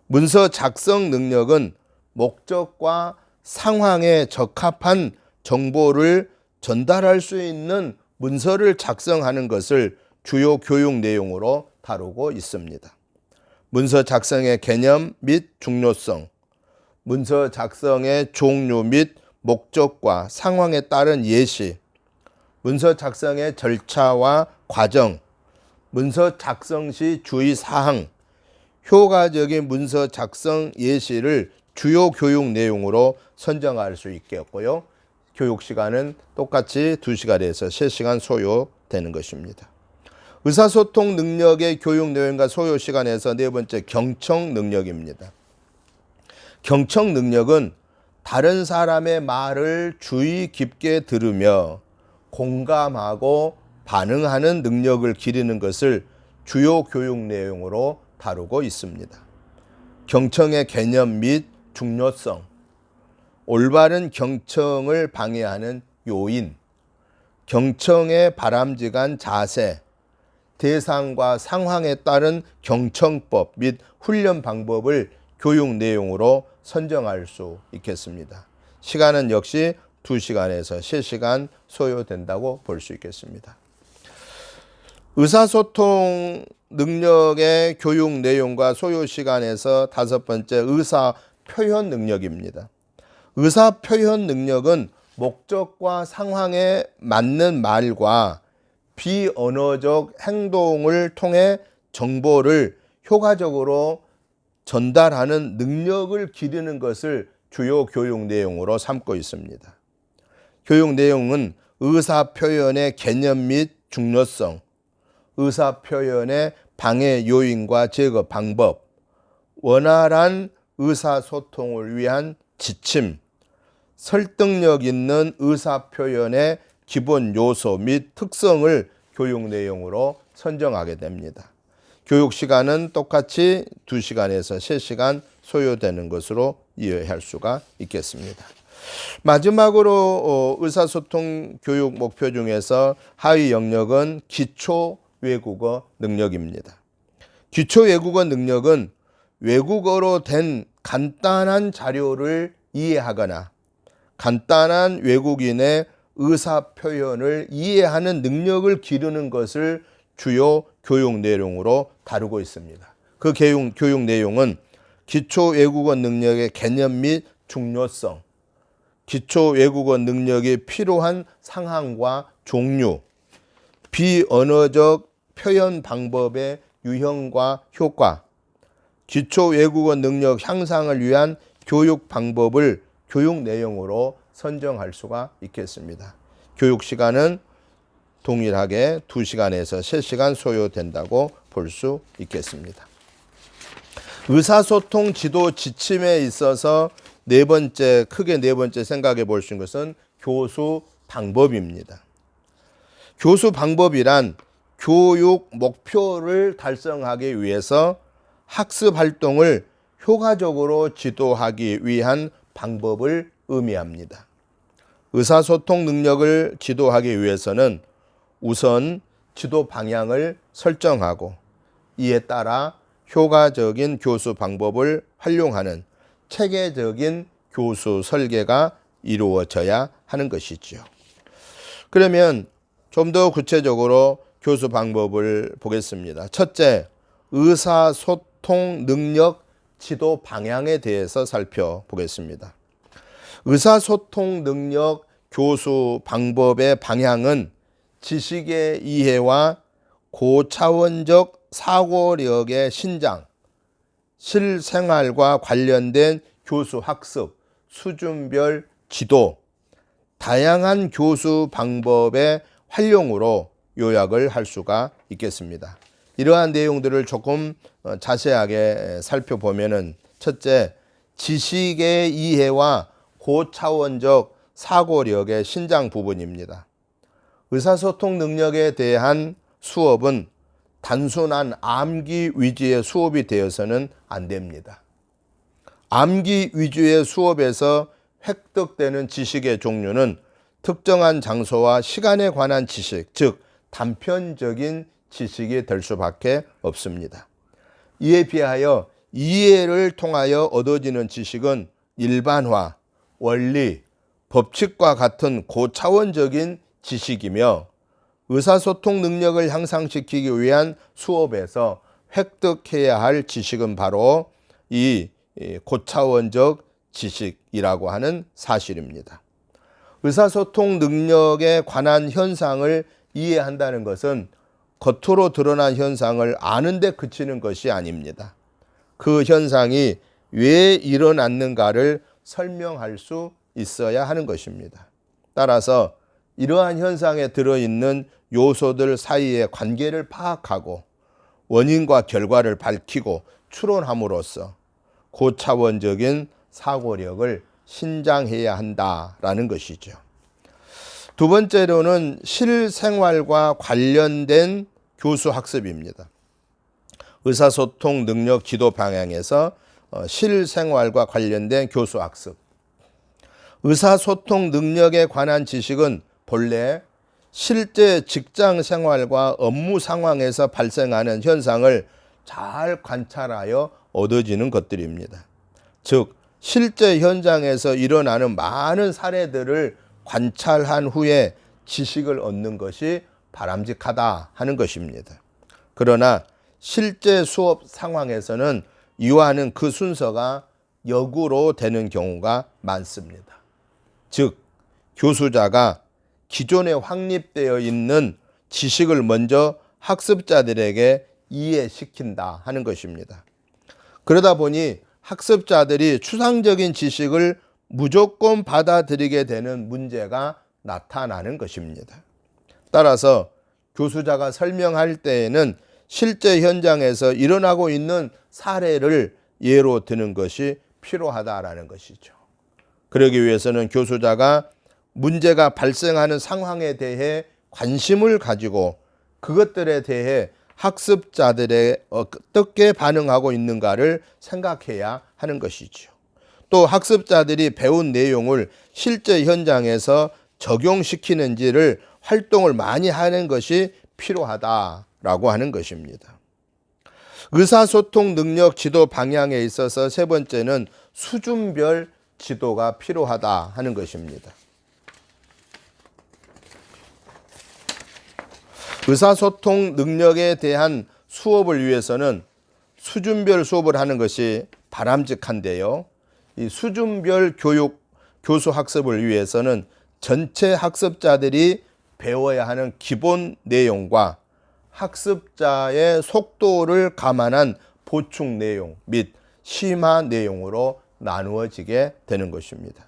문서 작성 능력은 목적과 상황에 적합한 정보를 전달할 수 있는 문서를 작성하는 것을 주요 교육 내용으로 다루고 있습니다. 문서 작성의 개념 및 중요성, 문서 작성의 종류 및 목적과 상황에 따른 예시, 문서 작성의 절차와 과정, 문서 작성 시 주의사항, 효과적인 문서 작성 예시를 주요 교육 내용으로 선정할 수 있겠고요. 교육 시간은 똑같이 2시간에서 3시간 소요되는 것입니다. 의사소통 능력의 교육 내용과 소요 시간에서 네 번째 경청 능력입니다. 경청 능력은 다른 사람의 말을 주의 깊게 들으며 공감하고 반응하는 능력을 기르는 것을 주요 교육 내용으로 다루고 있습니다. 경청의 개념 및 중요성, 올바른 경청을 방해하는 요인, 경청의 바람직한 자세, 대상과 상황에 따른 경청법 및 훈련 방법을 교육 내용으로 선정할 수 있겠습니다. 시간은 역시 2시간에서 3시간 소요된다고 볼 수 있겠습니다. 의사소통 능력의 교육 내용과 소요 시간에서 다섯 번째 의사 표현 능력입니다. 의사 표현 능력은 목적과 상황에 맞는 말과 비언어적 행동을 통해 정보를 효과적으로 전달하는 능력을 기르는 것을 주요 교육 내용으로 삼고 있습니다. 교육 내용은 의사표현의 개념 및 중요성, 의사표현의 방해 요인과 제거 방법, 원활한 의사소통을 위한 지침, 설득력 있는 의사표현의 기본 요소 및 특성을 교육 내용으로 선정하게 됩니다. 교육 시간은 똑같이 2시간에서 3시간 소요되는 것으로 이해할 수가 있겠습니다. 마지막으로 의사소통 교육 목표 중에서 하위 영역은 기초 외국어 능력입니다. 기초 외국어 능력은 외국어로 된 간단한 자료를 이해하거나 간단한 외국인의 의사 표현을 이해하는 능력을 기르는 것을 주요 교육 내용으로 다루고 있습니다. 그 교육 내용은 기초 외국어 능력의 개념 및 중요성, 기초 외국어 능력이 필요한 상황과 종류, 비언어적 표현 방법의 유형과 효과, 기초 외국어 능력 향상을 위한 교육 방법을 교육 내용으로 선정할 수가 있겠습니다. 교육 시간은 동일하게 2시간에서 3시간 소요된다고 볼 수 있겠습니다. 의사소통 지도 지침에 있어서 크게 네 번째 생각해 볼 수 있는 것은 교수 방법입니다. 교수 방법이란 교육 목표를 달성하기 위해서 학습 활동을 효과적으로 지도하기 위한 방법을 의미합니다. 의사소통 능력을 지도하기 위해서는 우선 지도 방향을 설정하고 이에 따라 효과적인 교수 방법을 활용하는 체계적인 교수 설계가 이루어져야 하는 것이지요. 그러면 좀 더 구체적으로 교수 방법을 보겠습니다. 첫째, 의사소통 능력 지도 방향에 대해서 살펴보겠습니다. 의사소통 능력 교수 방법의 방향은 지식의 이해와 고차원적 사고력의 신장, 실생활과 관련된 교수 학습, 수준별 지도, 다양한 교수 방법의 활용으로 요약을 할 수가 있겠습니다. 이러한 내용들을 조금 자세하게 살펴보면은 첫째, 지식의 이해와 고차원적 사고력의 신장 부분입니다. 의사소통 능력에 대한 수업은 단순한 암기 위주의 수업이 되어서는 안 됩니다. 암기 위주의 수업에서 획득되는 지식의 종류는 특정한 장소와 시간에 관한 지식, 즉 단편적인 지식이 될 수밖에 없습니다. 이에 비하여 이해를 통하여 얻어지는 지식은 일반화, 원리, 법칙과 같은 고차원적인 지식이며 의사소통 능력을 향상시키기 위한 수업에서 획득해야 할 지식은 바로 이 고차원적 지식이라고 하는 사실입니다. 의사소통 능력에 관한 현상을 이해한다는 것은 겉으로 드러난 현상을 아는 데 그치는 것이 아닙니다. 그 현상이 왜 일어났는가를 설명할 수 있어야 하는 것입니다. 따라서 이러한 현상에 들어있는 요소들 사이의 관계를 파악하고 원인과 결과를 밝히고 추론함으로써 고차원적인 사고력을 신장해야 한다라는 것이죠. 두 번째로는 실생활과 관련된 교수 학습입니다. 의사소통 능력 지도 방향에서 실생활과 관련된 교수 학습. 의사소통 능력에 관한 지식은 본래 실제 직장 생활과 업무 상황에서 발생하는 현상을 잘 관찰하여 얻어지는 것들입니다. 즉, 실제 현장에서 일어나는 많은 사례들을 관찰한 후에 지식을 얻는 것이 바람직하다 하는 것입니다. 그러나 실제 수업 상황에서는 이와는 그 순서가 역으로 되는 경우가 많습니다. 즉, 교수자가 기존에 확립되어 있는 지식을 먼저 학습자들에게 이해시킨다 하는 것입니다. 그러다 보니 학습자들이 추상적인 지식을 무조건 받아들이게 되는 문제가 나타나는 것입니다. 따라서 교수자가 설명할 때에는 실제 현장에서 일어나고 있는 사례를 예로 드는 것이 필요하다라는 것이죠. 그러기 위해서는 교수자가 문제가 발생하는 상황에 대해 관심을 가지고 그것들에 대해 학습자들이 어떻게 반응하고 있는가를 생각해야 하는 것이죠. 또 학습자들이 배운 내용을 실제 현장에서 적용시키는지를 활동을 많이 하는 것이 필요하다라고 하는 것입니다. 의사소통 능력 지도 방향에 있어서 세 번째는 수준별 지도가 필요하다 하는 것입니다. 의사소통 능력에 대한 수업을 위해서는 수준별 수업을 하는 것이 바람직한데요. 이 수준별 교수 학습을 위해서는 전체 학습자들이 배워야 하는 기본 내용과 학습자의 속도를 감안한 보충 내용 및 심화 내용으로 나누어지게 되는 것입니다.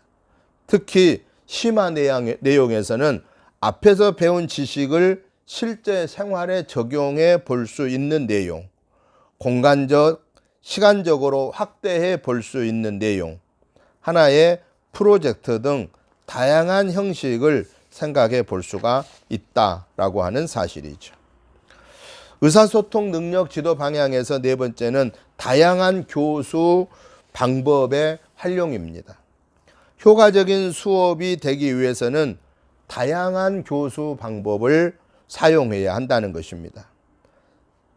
특히 심화 내용에서는 앞에서 배운 지식을 실제 생활에 적용해 볼 수 있는 내용, 공간적, 시간적으로 확대해 볼 수 있는 내용, 하나의 프로젝트 등 다양한 형식을 생각해 볼 수가 있다라고 하는 사실이죠. 의사소통 능력 지도 방향에서 네 번째는 다양한 교수 방법의 활용입니다. 효과적인 수업이 되기 위해서는 다양한 교수 방법을 사용해야 한다는 것입니다.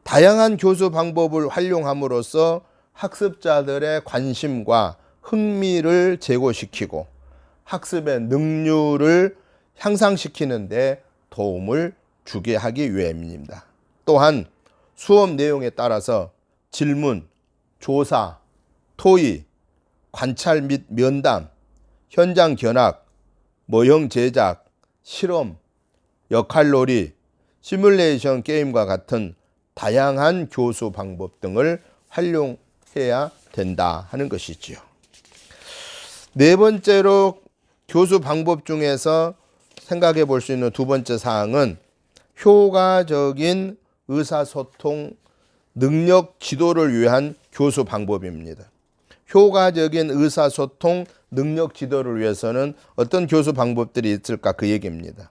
다양한 교수 방법을 활용함으로써 학습자들의 관심과 흥미를 제고시키고 학습의 능률을 향상시키는 데 도움을 주게 하기 위함입니다. 또한 수업 내용에 따라서 질문, 조사, 토의, 관찰 및 면담, 현장 견학, 모형 제작, 실험, 역할놀이, 시뮬레이션 게임과 같은 다양한 교수 방법 등을 활용해야 된다 하는 것이지요. 네 번째로 교수 방법 중에서 생각해 볼 수 있는 두 번째 사항은 효과적인 의사소통 능력 지도를 위한 교수 방법입니다. 효과적인 의사소통 능력 지도를 위해서는 어떤 교수 방법들이 있을까 그 얘기입니다.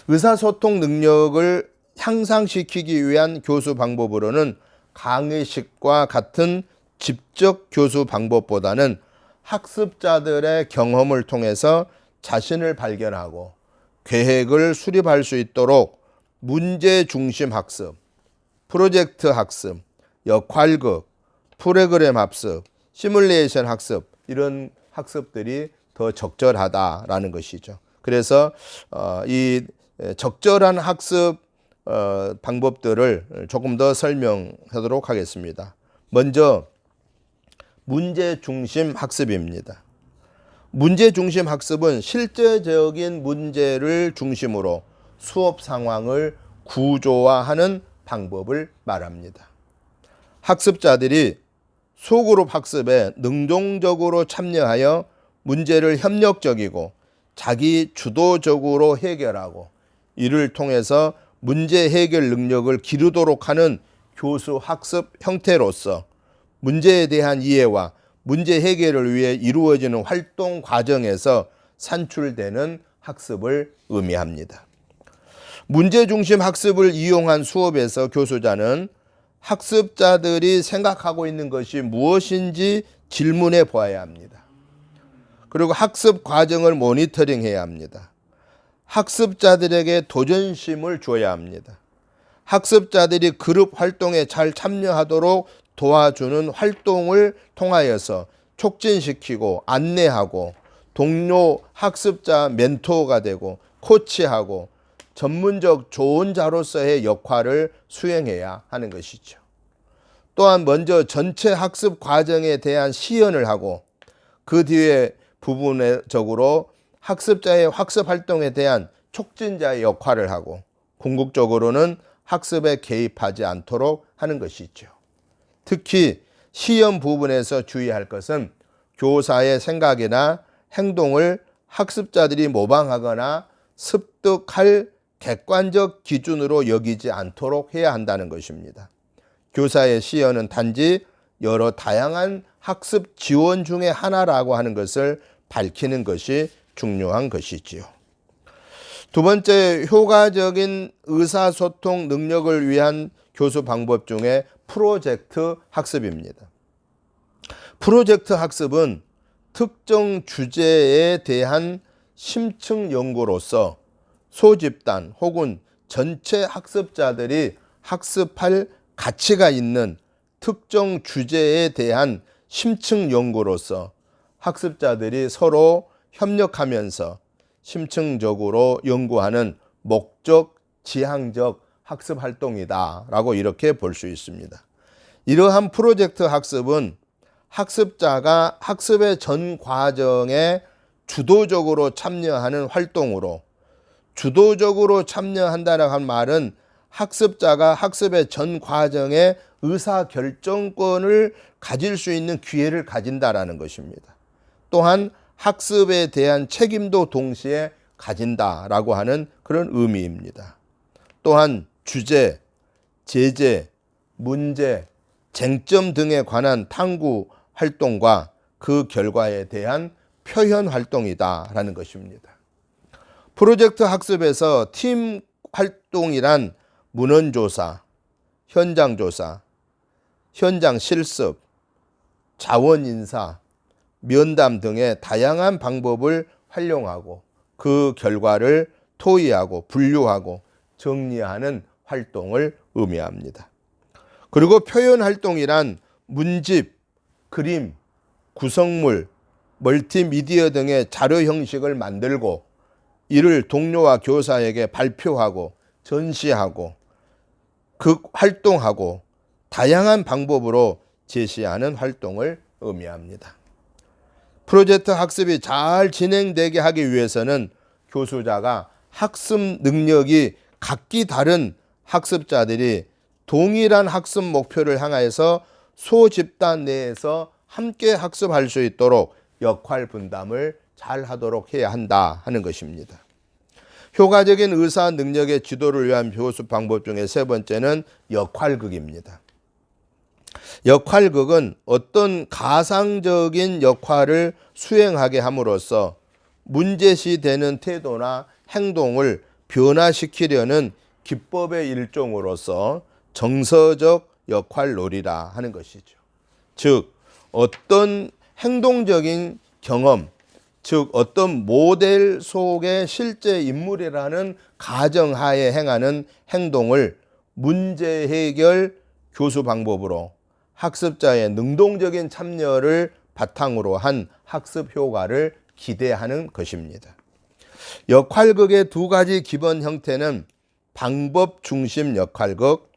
의사소통 능력을 향상시키기 위한 교수 방법으로는 강의식과 같은 직접 교수 방법보다는 학습자들의 경험을 통해서 자신을 발견하고 계획을 수립할 수 있도록 문제 중심 학습, 프로젝트 학습, 역할극, 프로그램 학습, 시뮬레이션 학습 이런 학습들이 더 적절하다라는 것이죠. 그래서 이 적절한 학습 방법들을 조금 더 설명하도록 하겠습니다. 먼저 문제 중심 학습입니다. 문제 중심 학습은 실제적인 문제를 중심으로 수업 상황을 구조화하는 방법을 말합니다. 학습자들이 소그룹 학습에 능동적으로 참여하여 문제를 협력적이고 자기 주도적으로 해결하고 이를 통해서 문제 해결 능력을 기르도록 하는 교수 학습 형태로서 문제에 대한 이해와 문제 해결을 위해 이루어지는 활동 과정에서 산출되는 학습을 의미합니다. 문제 중심 학습을 이용한 수업에서 교수자는 학습자들이 생각하고 있는 것이 무엇인지 질문해 보아야 합니다. 그리고 학습 과정을 모니터링해야 합니다. 학습자들에게 도전심을 줘야 합니다. 학습자들이 그룹 활동에 잘 참여하도록 도와주는 활동을 통하여서 촉진시키고 안내하고 동료 학습자 멘토가 되고 코치하고 전문적 조언자로서의 역할을 수행해야 하는 것이죠. 또한 먼저 전체 학습 과정에 대한 시연을 하고 그 뒤에 부분적으로 학습자의 학습 활동에 대한 촉진자의 역할을 하고 궁극적으로는 학습에 개입하지 않도록 하는 것이죠. 특히 시험 부분에서 주의할 것은 교사의 생각이나 행동을 학습자들이 모방하거나 습득할 객관적 기준으로 여기지 않도록 해야 한다는 것입니다. 교사의 시연은 단지 여러 다양한 학습 지원 중에 하나라고 하는 것을 밝히는 것이 중요한 것이지요. 두 번째, 효과적인 의사소통 능력을 위한 교수 방법 중에 프로젝트 학습입니다. 프로젝트 학습은 특정 주제에 대한 심층 연구로서 소집단 혹은 전체 학습자들이 학습할 가치가 있는 특정 주제에 대한 심층 연구로서 학습자들이 서로 협력하면서 심층적으로 연구하는 목적 지향적 학습 활동이다라고 이렇게 볼 수 있습니다. 이러한 프로젝트 학습은 학습자가 학습의 전 과정에 주도적으로 참여하는 활동으로, 주도적으로 참여한다는 한 말은 학습자가 학습의 전 과정에 의사결정권을 가질 수 있는 기회를 가진다라는 것입니다. 또한 학습에 대한 책임도 동시에 가진다라고 하는 그런 의미입니다. 또한 주제, 제재, 문제, 쟁점 등에 관한 탐구 활동과 그 결과에 대한 표현 활동이다라는 것입니다. 프로젝트 학습에서 팀 활동이란 문헌조사, 현장조사, 현장 실습, 자원인사, 면담 등의 다양한 방법을 활용하고 그 결과를 토의하고 분류하고 정리하는 활동을 의미합니다. 그리고 표현 활동이란 문집, 그림, 구성물, 멀티미디어 등의 자료 형식을 만들고 이를 동료와 교사에게 발표하고 전시하고 활동하고 다양한 방법으로 제시하는 활동을 의미합니다. 프로젝트 학습이 잘 진행되게 하기 위해서는 교수자가 학습 능력이 각기 다른 학습자들이 동일한 학습 목표를 향하여서 소집단 내에서 함께 학습할 수 있도록 역할 분담을 잘 하도록 해야 한다 하는 것입니다. 효과적인 의사 능력의 지도를 위한 교수 방법 중에 세 번째는 역할극입니다. 역할극은 어떤 가상적인 역할을 수행하게 함으로써 문제시되는 태도나 행동을 변화시키려는 기법의 일종으로서 정서적 역할놀이라 하는 것이죠. 즉 어떤 행동적인 경험, 즉 어떤 모델 속의 실제 인물이라는 가정하에 행하는 행동을 문제 해결 교수 방법으로 학습자의 능동적인 참여를 바탕으로 한 학습 효과를 기대하는 것입니다. 역할극의 두 가지 기본 형태는 방법 중심 역할극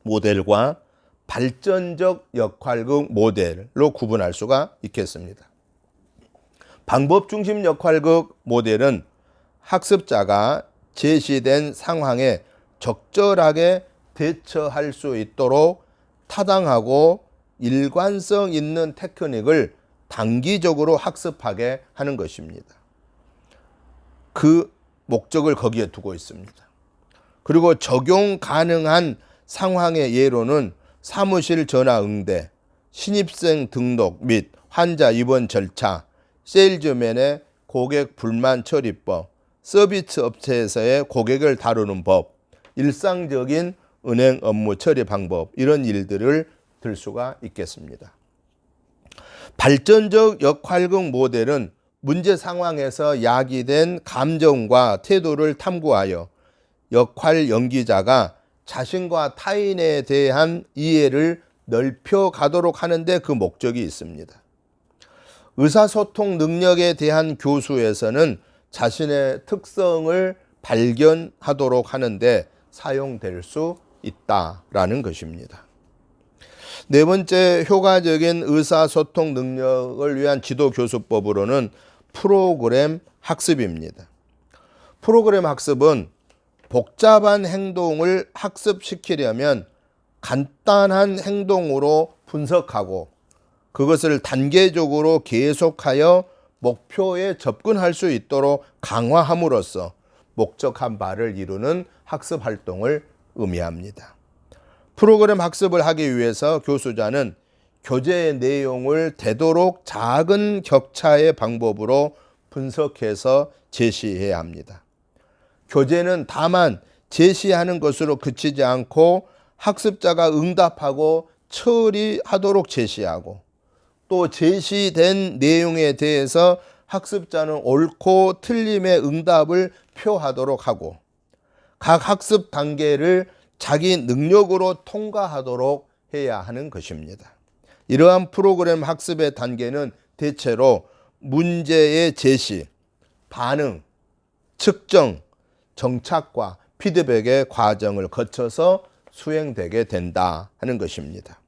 모델과 발전적 역할극 모델로 구분할 수가 있겠습니다. 방법 중심 역할극 모델은 학습자가 제시된 상황에 적절하게 대처할 수 있도록 타당하고 일관성 있는 테크닉을 단기적으로 학습하게 하는 것입니다. 그 목적을 거기에 두고 있습니다. 그리고 적용 가능한 상황의 예로는 사무실 전화 응대, 신입생 등록 및 환자 입원 절차, 세일즈맨의 고객 불만 처리법, 서비스 업체에서의 고객을 다루는 법, 일상적인 은행 업무 처리 방법, 이런 일들을 들 수가 있겠습니다. 발전적 역할극 모델은 문제 상황에서 야기된 감정과 태도를 탐구하여 역할 연기자가 자신과 타인에 대한 이해를 넓혀 가도록 하는데 그 목적이 있습니다. 의사소통 능력에 대한 교수에서는 자신의 특성을 발견하도록 하는데 사용될 수 있다라는 것입니다. 네 번째, 효과적인 의사소통 능력을 위한 지도교수법으로는 프로그램 학습입니다. 프로그램 학습은 복잡한 행동을 학습시키려면 간단한 행동으로 분석하고 그것을 단계적으로 계속하여 목표에 접근할 수 있도록 강화함으로써 목적한 바를 이루는 학습 활동을 의미합니다. 프로그램 학습을 하기 위해서 교수자는 교재의 내용을 되도록 작은 격차의 방법으로 분석해서 제시해야 합니다. 교재는 다만 제시하는 것으로 그치지 않고 학습자가 응답하고 처리하도록 제시하고, 또 제시된 내용에 대해서 학습자는 옳고 틀림의 응답을 표하도록 하고, 각 학습 단계를 자기 능력으로 통과하도록 해야 하는 것입니다. 이러한 프로그램 학습의 단계는 대체로 문제의 제시, 반응, 측정, 정착과 피드백의 과정을 거쳐서 수행되게 된다 하는 것입니다.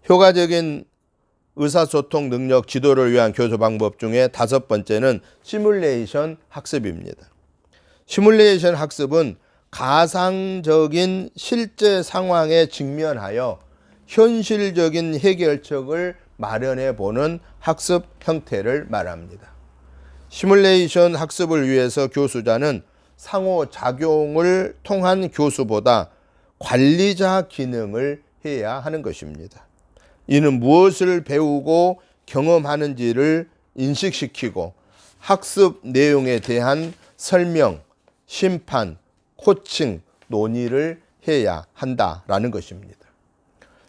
효과적인 의사소통 능력 지도를 위한 교수 방법 중에 5번째는 시뮬레이션 학습입니다. 시뮬레이션 학습은 가상적인 실제 상황에 직면하여 현실적인 해결책을 마련해 보는 학습 형태를 말합니다. 시뮬레이션 학습을 위해서 교수자는 상호작용을 통한 교수보다 관리자 기능을 해야 하는 것입니다. 이는 무엇을 배우고 경험하는지를 인식시키고 학습 내용에 대한 설명, 심판, 코칭, 논의를 해야 한다라는 것입니다.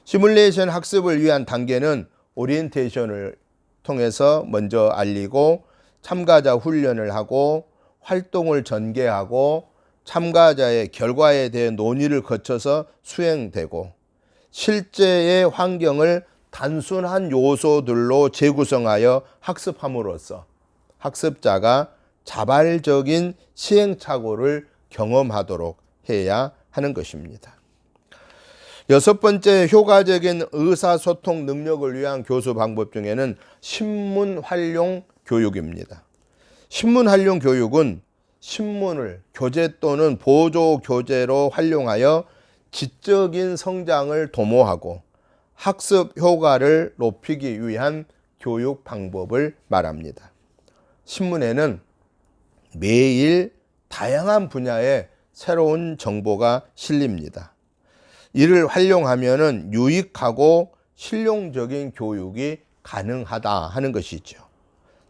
시뮬레이션 학습을 위한 단계는 오리엔테이션을 통해서 먼저 알리고 참가자 훈련을 하고 활동을 전개하고 참가자의 결과에 대해 논의를 거쳐서 수행되고, 실제의 환경을 단순한 요소들로 재구성하여 학습함으로써 학습자가 자발적인 시행착오를 경험하도록 해야 하는 것입니다. 6번째, 효과적인 의사소통 능력을 위한 교수 방법 중에는 신문 활용 교육입니다. 신문 활용 교육은 신문을 교재 또는 보조 교재로 활용하여 지적인 성장을 도모하고 학습 효과를 높이기 위한 교육 방법을 말합니다. 신문에는 매일 다양한 분야의 새로운 정보가 실립니다. 이를 활용하면 유익하고 실용적인 교육이 가능하다 하는 것이죠.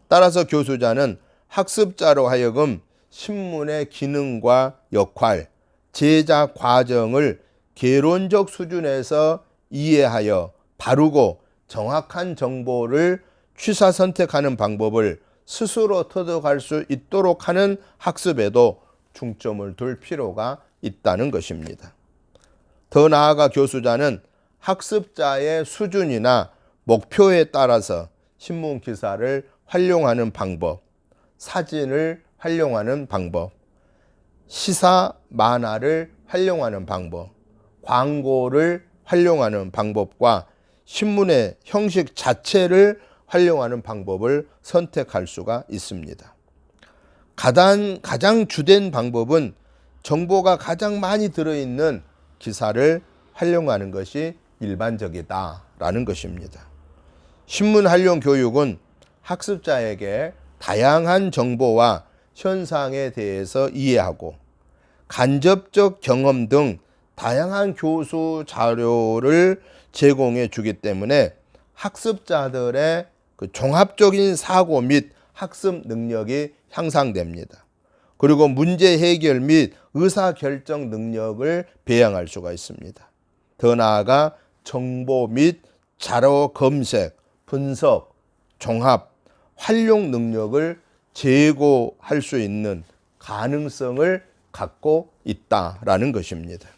따라서 교수자는 학습자로 하여금 신문의 기능과 역할, 제작 과정을 개론적 수준에서 이해하여 바르고 정확한 정보를 취사 선택하는 방법을 스스로 터득할 수 있도록 하는 학습에도 중점을 둘 필요가 있다는 것입니다. 더 나아가 교수자는 학습자의 수준이나 목표에 따라서 신문 기사를 활용하는 방법, 사진을 활용하는 방법, 시사 만화를 활용하는 방법, 광고를 활용하는 방법과 신문의 형식 자체를 활용하는 방법을 선택할 수가 있습니다. 가장 주된 방법은 정보가 가장 많이 들어있는 기사를 활용하는 것이 일반적이다라는 것입니다. 신문 활용 교육은 학습자에게 다양한 정보와 현상에 대해서 이해하고 간접적 경험 등 다양한 교수 자료를 제공해 주기 때문에 학습자들의 종합적인 사고 및 학습 능력이 향상됩니다. 그리고 문제 해결 및 의사결정 능력을 배양할 수가 있습니다. 더 나아가 정보 및 자료 검색, 분석, 종합, 활용 능력을 제고할 수 있는 가능성을 갖고 있다라는 것입니다.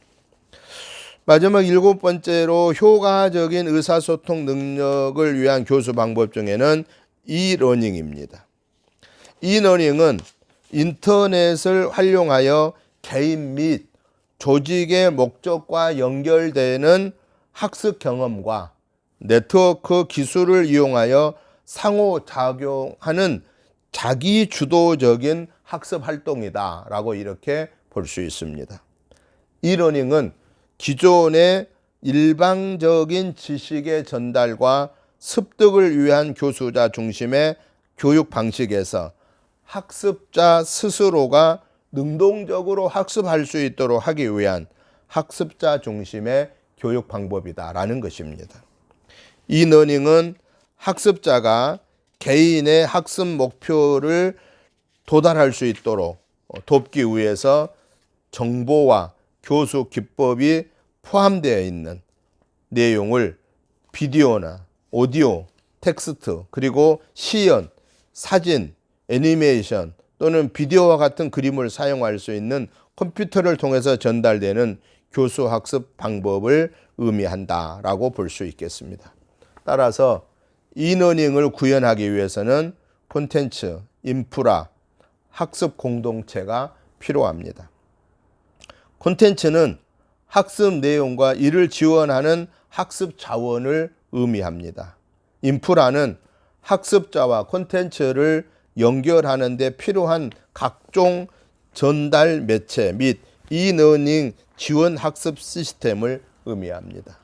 마지막 7번째로 효과적인 의사소통 능력을 위한 교수 방법 중에는 이러닝입니다. 이러닝은 인터넷을 활용하여 개인 및 조직의 목적과 연결되는 학습 경험과 네트워크 기술을 이용하여 상호작용하는 자기주도적인 학습 활동이다라고 이렇게 볼 수 있습니다. 이러닝은 기존의 일방적인 지식의 전달과 습득을 위한 교수자 중심의 교육 방식에서 학습자 스스로가 능동적으로 학습할 수 있도록 하기 위한 학습자 중심의 교육 방법이다라는 것입니다. 이러닝은 학습자가 개인의 학습 목표를 도달할 수 있도록 돕기 위해서 정보와 교수 기법이 포함되어 있는 내용을 비디오나 오디오, 텍스트, 그리고 시연, 사진, 애니메이션 또는 비디오와 같은 그림을 사용할 수 있는 컴퓨터를 통해서 전달되는 교수 학습 방법을 의미한다라고 볼 수 있겠습니다. 따라서 이러닝을 구현하기 위해서는 콘텐츠, 인프라, 학습 공동체가 필요합니다. 콘텐츠는 학습 내용과 이를 지원하는 학습 자원을 의미합니다. 인프라는 학습자와 콘텐츠를 연결하는 데 필요한 각종 전달 매체 및 이러닝 지원 학습 시스템을 의미합니다.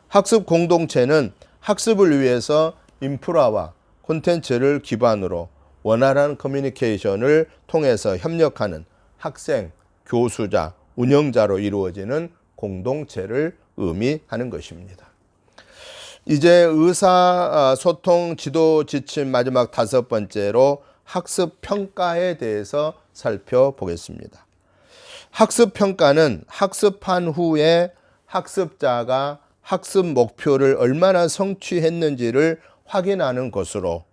학습 공동체는 학습을 위해서 인프라와 콘텐츠를 기반으로 원활한 커뮤니케이션을 통해서 협력하는 학생, 교수자, 운영자로 이루어지는 공동체를 의미하는 것입니다. 이제 의사소통 지도 지침 마지막 5번째로 학습 평가에 대해서 살펴보겠습니다. 학습 평가는 학습한 후에 학습자가 학습 목표를 얼마나 성취했는지를 확인하는 것으로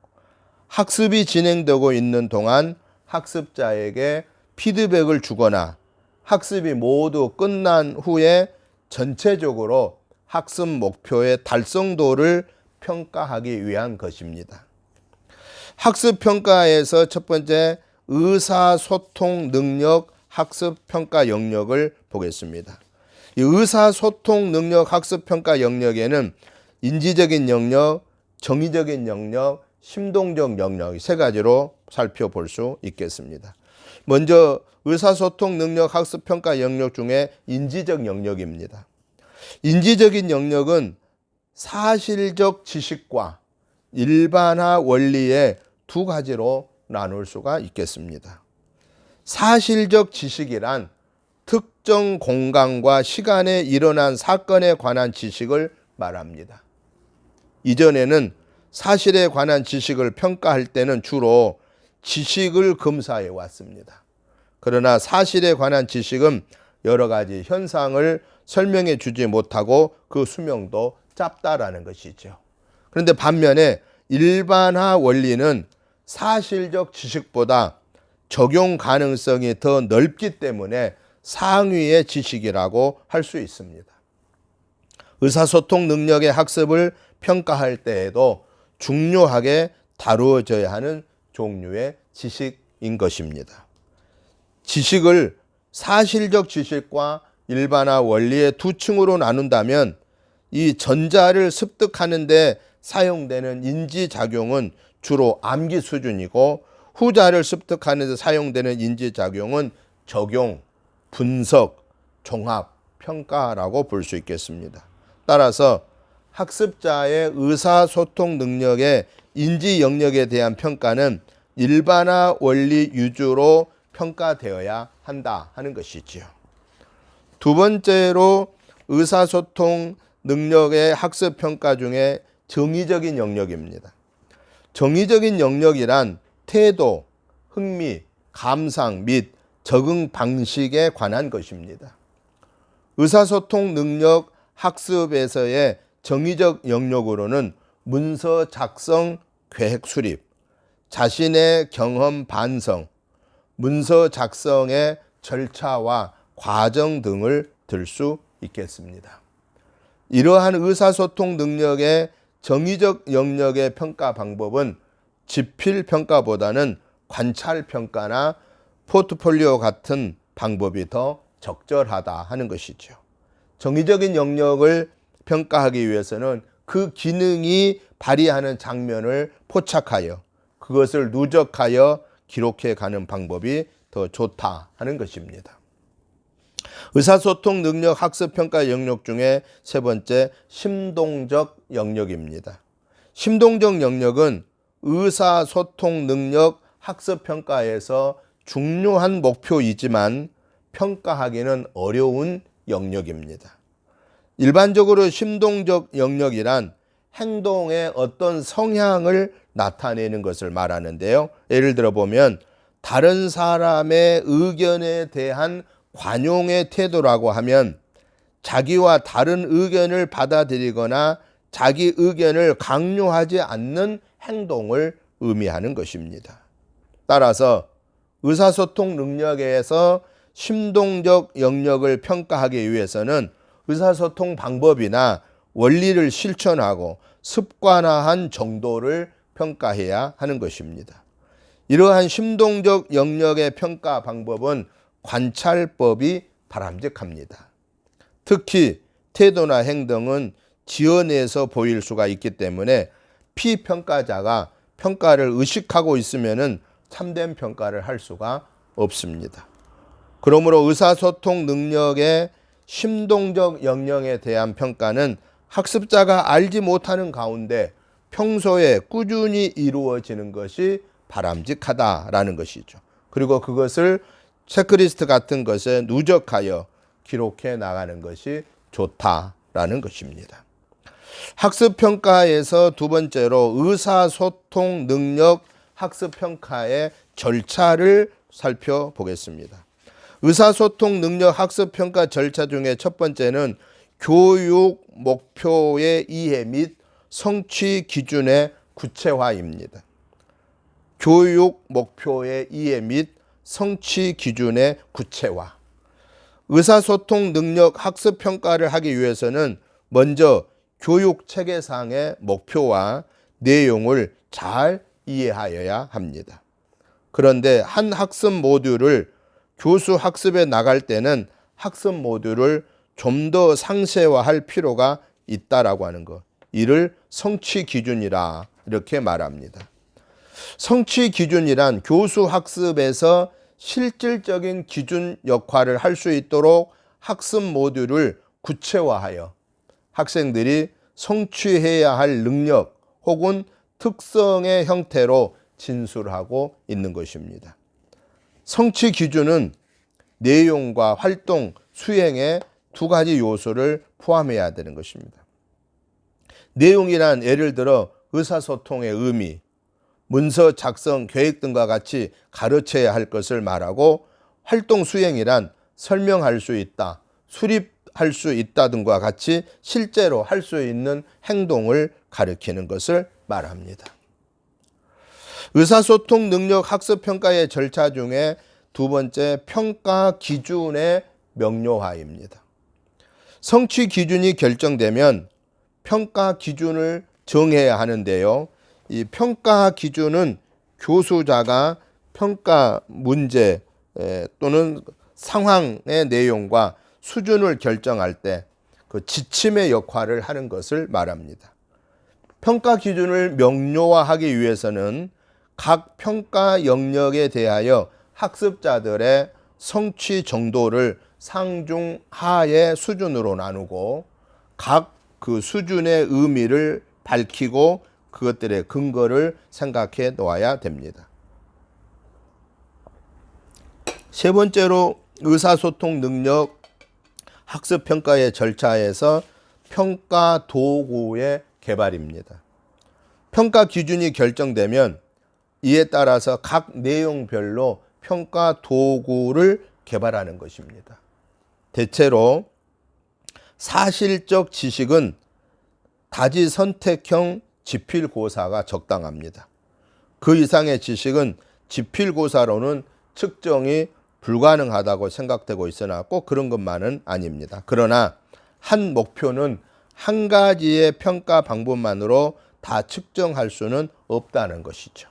학습이 진행되고 있는 동안 학습자에게 피드백을 주거나 학습이 모두 끝난 후에 전체적으로 학습 목표의 달성도를 평가하기 위한 것입니다. 학습 평가에서 첫 번째 의사소통 능력 학습 평가 영역을 보겠습니다. 이 의사소통 능력 학습 평가 영역에는 인지적인 영역, 정의적인 영역, 심동적 영역 세 가지로 살펴볼 수 있겠습니다. 먼저 의사소통 능력 학습 평가 영역 중에 인지적 영역입니다. 인지적인 영역은 사실적 지식과 일반화 원리의 두 가지로 나눌 수가 있겠습니다. 사실적 지식이란 특정 공간과 시간에 일어난 사건에 관한 지식을 말합니다. 이전에는 사실에 관한 지식을 평가할 때는 주로 지식을 검사해 왔습니다. 그러나 사실에 관한 지식은 여러 가지 현상을 설명해 주지 못하고 그 수명도 짧다라는 것이죠. 그런데 반면에 일반화 원리는 사실적 지식보다 적용 가능성이 더 넓기 때문에 상위의 지식이라고 할 수 있습니다. 의사소통 능력의 학습을 평가할 때에도 중요하게 다루어져야 하는 종류의 지식인 것입니다. 지식을 사실적 지식과 일반화 원리의 두 층으로 나눈다면 이 전자를 습득하는 데 사용되는 인지작용은 주로 암기 수준이고 후자를 습득하는 데 사용되는 인지작용은 적용, 분석, 종합, 평가라고 볼 수 있겠습니다. 따라서 학습자의 의사소통 능력의 인지 영역에 대한 평가는 일반화 원리 위주로 평가되어야 한다 하는 것이지요. 두 번째로 의사소통 능력의 학습 평가 중에 정의적인 영역입니다. 정의적인 영역이란 태도, 흥미, 감상 및 적응 방식에 관한 것입니다. 의사소통 능력 학습에서의 정의적 영역으로는 문서 작성, 계획 수립, 자신의 경험 반성, 문서 작성의 절차와 과정 등을 들 수 있겠습니다. 이러한 의사소통 능력의 정의적 영역의 평가 방법은 지필 평가보다는 관찰 평가나 포트폴리오 같은 방법이 더 적절하다 하는 것이죠. 정의적인 영역을 평가하기 위해서는 그 기능이 발휘하는 장면을 포착하여 그것을 누적하여 기록해 가는 방법이 더 좋다 하는 것입니다. 의사소통 능력 학습 평가 영역 중에 세 번째, 심동적 영역입니다. 심동적 영역은 의사소통 능력 학습 평가에서 중요한 목표이지만 평가하기는 어려운 영역입니다. 일반적으로 심동적 영역이란 행동의 어떤 성향을 나타내는 것을 말하는데요. 예를 들어 보면 다른 사람의 의견에 대한 관용의 태도라고 하면 자기와 다른 의견을 받아들이거나 자기 의견을 강요하지 않는 행동을 의미하는 것입니다. 따라서 의사소통 능력에서 심동적 영역을 평가하기 위해서는 의사소통 방법이나 원리를 실천하고 습관화한 정도를 평가해야 하는 것입니다. 이러한 심동적 영역의 평가 방법은 관찰법이 바람직합니다. 특히 태도나 행동은 지어내서 보일 수가 있기 때문에 피평가자가 평가를 의식하고 있으면 참된 평가를 할 수가 없습니다. 그러므로 의사소통 능력의 심동적 영역에 대한 평가는 학습자가 알지 못하는 가운데 평소에 꾸준히 이루어지는 것이 바람직하다라는 것이죠. 그리고 그것을 체크리스트 같은 것에 누적하여 기록해 나가는 것이 좋다라는 것입니다. 학습평가에서 두 번째로 의사소통 능력 학습평가의 절차를 살펴보겠습니다. 의사소통 능력 학습평가 절차 중에 첫 번째는 교육 목표의 이해 및 성취 기준의 구체화입니다. 교육 목표의 이해 및 성취 기준의 구체화. 의사소통 능력 학습평가를 하기 위해서는 먼저 교육 체계상의 목표와 내용을 잘 이해하여야 합니다. 그런데 한 학습 모듈을 교수 학습에 나갈 때는 학습 모듈을 좀 더 상세화할 필요가 있다라고 하는 것. 이를 성취 기준이라 이렇게 말합니다. 성취 기준이란 교수 학습에서 실질적인 기준 역할을 할 수 있도록 학습 모듈을 구체화하여 학생들이 성취해야 할 능력 혹은 특성의 형태로 진술하고 있는 것입니다. 성취 기준은 내용과 활동, 수행의 두 가지 요소를 포함해야 되는 것입니다. 내용이란 예를 들어 의사소통의 의미, 문서 작성, 계획 등과 같이 가르쳐야 할 것을 말하고, 활동 수행이란 설명할 수 있다, 수립할 수 있다 등과 같이 실제로 할 수 있는 행동을 가리키는 것을 말합니다. 의사소통 능력 학습평가의 절차 중에 두 번째, 평가 기준의 명료화입니다. 성취 기준이 결정되면 평가 기준을 정해야 하는데요. 이 평가 기준은 교수자가 평가 문제 또는 상황의 내용과 수준을 결정할 때 그 지침의 역할을 하는 것을 말합니다. 평가 기준을 명료화하기 위해서는 각 평가 영역에 대하여 학습자들의 성취 정도를 상중하의 수준으로 나누고 각 그 수준의 의미를 밝히고 그것들의 근거를 생각해 놓아야 됩니다. 세 번째로 의사소통 능력 학습평가의 절차에서 평가 도구의 개발입니다. 평가 기준이 결정되면 이에 따라서 각 내용별로 평가 도구를 개발하는 것입니다. 대체로 사실적 지식은 다지 선택형 지필고사가 적당합니다. 그 이상의 지식은 지필고사로는 측정이 불가능하다고 생각되고 있으나 꼭 그런 것만은 아닙니다. 그러나 한 목표는 한 가지의 평가 방법만으로 다 측정할 수는 없다는 것이죠.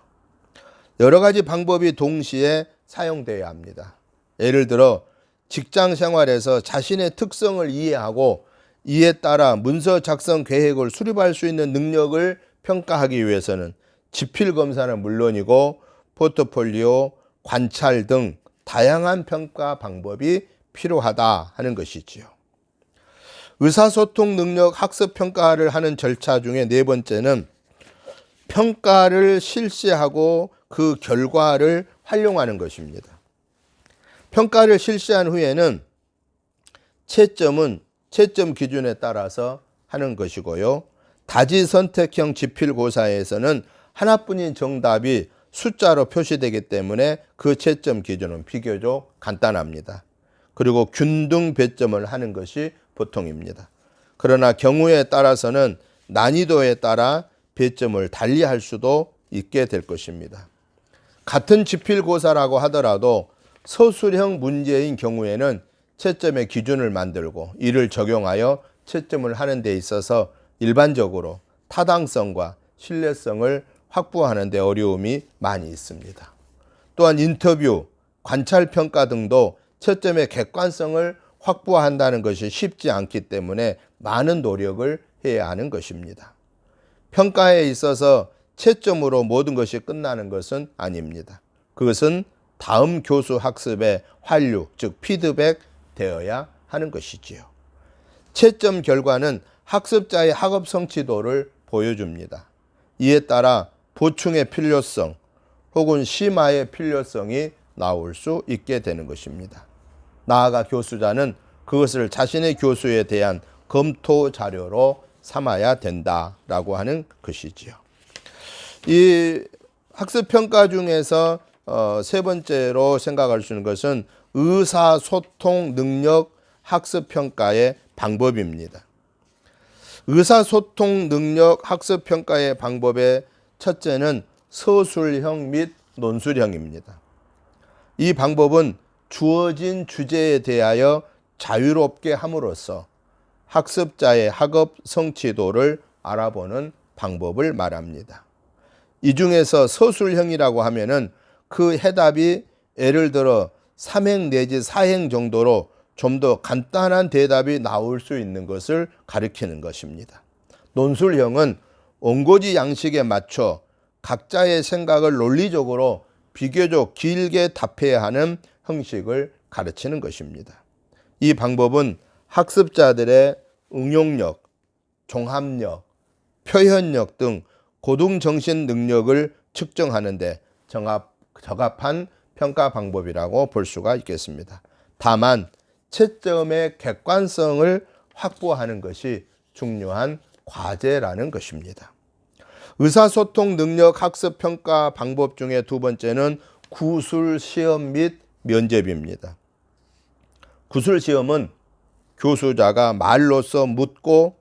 여러 가지 방법이 동시에 사용되어야 합니다. 예를 들어 직장 생활에서 자신의 특성을 이해하고 이에 따라 문서 작성 계획을 수립할 수 있는 능력을 평가하기 위해서는 지필 검사는 물론이고 포트폴리오, 관찰 등 다양한 평가 방법이 필요하다 하는 것이지요. 의사소통 능력 학습 평가를 하는 절차 중에 네 번째는 평가를 실시하고 그 결과를 활용하는 것입니다. 평가를 실시한 후에는 채점은 채점 기준에 따라서 하는 것이고요. 다지선택형 지필고사에서는 하나뿐인 정답이 숫자로 표시되기 때문에 그 채점 기준은 비교적 간단합니다. 그리고 균등 배점을 하는 것이 보통입니다. 그러나 경우에 따라서는 난이도에 따라 배점을 달리할 수도 있게 될 것입니다. 같은 지필고사라고 하더라도 서술형 문제인 경우에는 채점의 기준을 만들고 이를 적용하여 채점을 하는 데 있어서 일반적으로 타당성과 신뢰성을 확보하는 데 어려움이 많이 있습니다. 또한 인터뷰, 관찰평가 등도 채점의 객관성을 확보한다는 것이 쉽지 않기 때문에 많은 노력을 해야 하는 것입니다. 평가에 있어서 채점으로 모든 것이 끝나는 것은 아닙니다. 그것은 다음 교수 학습의 환류, 즉 피드백 되어야 하는 것이지요. 채점 결과는 학습자의 학업 성취도를 보여줍니다. 이에 따라 보충의 필요성 혹은 심화의 필요성이 나올 수 있게 되는 것입니다. 나아가 교수자는 그것을 자신의 교수에 대한 검토 자료로 삼아야 된다라고 하는 것이지요. 이 학습평가 중에서 세 번째로 생각할 수 있는 것은 의사소통 능력 학습평가의 방법입니다. 의사소통 능력 학습평가의 방법의 첫째는 서술형 및 논술형입니다. 이 방법은 주어진 주제에 대하여 자유롭게 함으로써 학습자의 학업 성취도를 알아보는 방법을 말합니다. 이 중에서 서술형이라고 하면은 그 해답이 예를 들어 3행 내지 4행 정도로 좀 더 간단한 대답이 나올 수 있는 것을 가리키는 것입니다. 논술형은 원고지 양식에 맞춰 각자의 생각을 논리적으로 비교적 길게 답해야 하는 형식을 가르치는 것입니다. 이 방법은 학습자들의 응용력, 종합력, 표현력 등 고등정신 능력을 측정하는 데 적합한 평가 방법이라고 볼 수가 있겠습니다. 다만 채점의 객관성을 확보하는 것이 중요한 과제라는 것입니다. 의사소통 능력 학습 평가 방법 중에 두 번째는 구술시험 및 면접입니다. 구술시험은 교수자가 말로써 묻고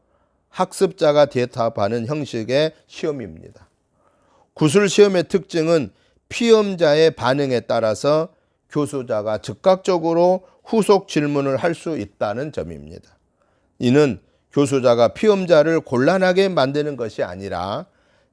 학습자가 대답하는 형식의 시험입니다. 구술시험의 특징은 피험자의 반응에 따라서 교수자가 즉각적으로 후속 질문을 할 수 있다는 점입니다. 이는 교수자가 피험자를 곤란하게 만드는 것이 아니라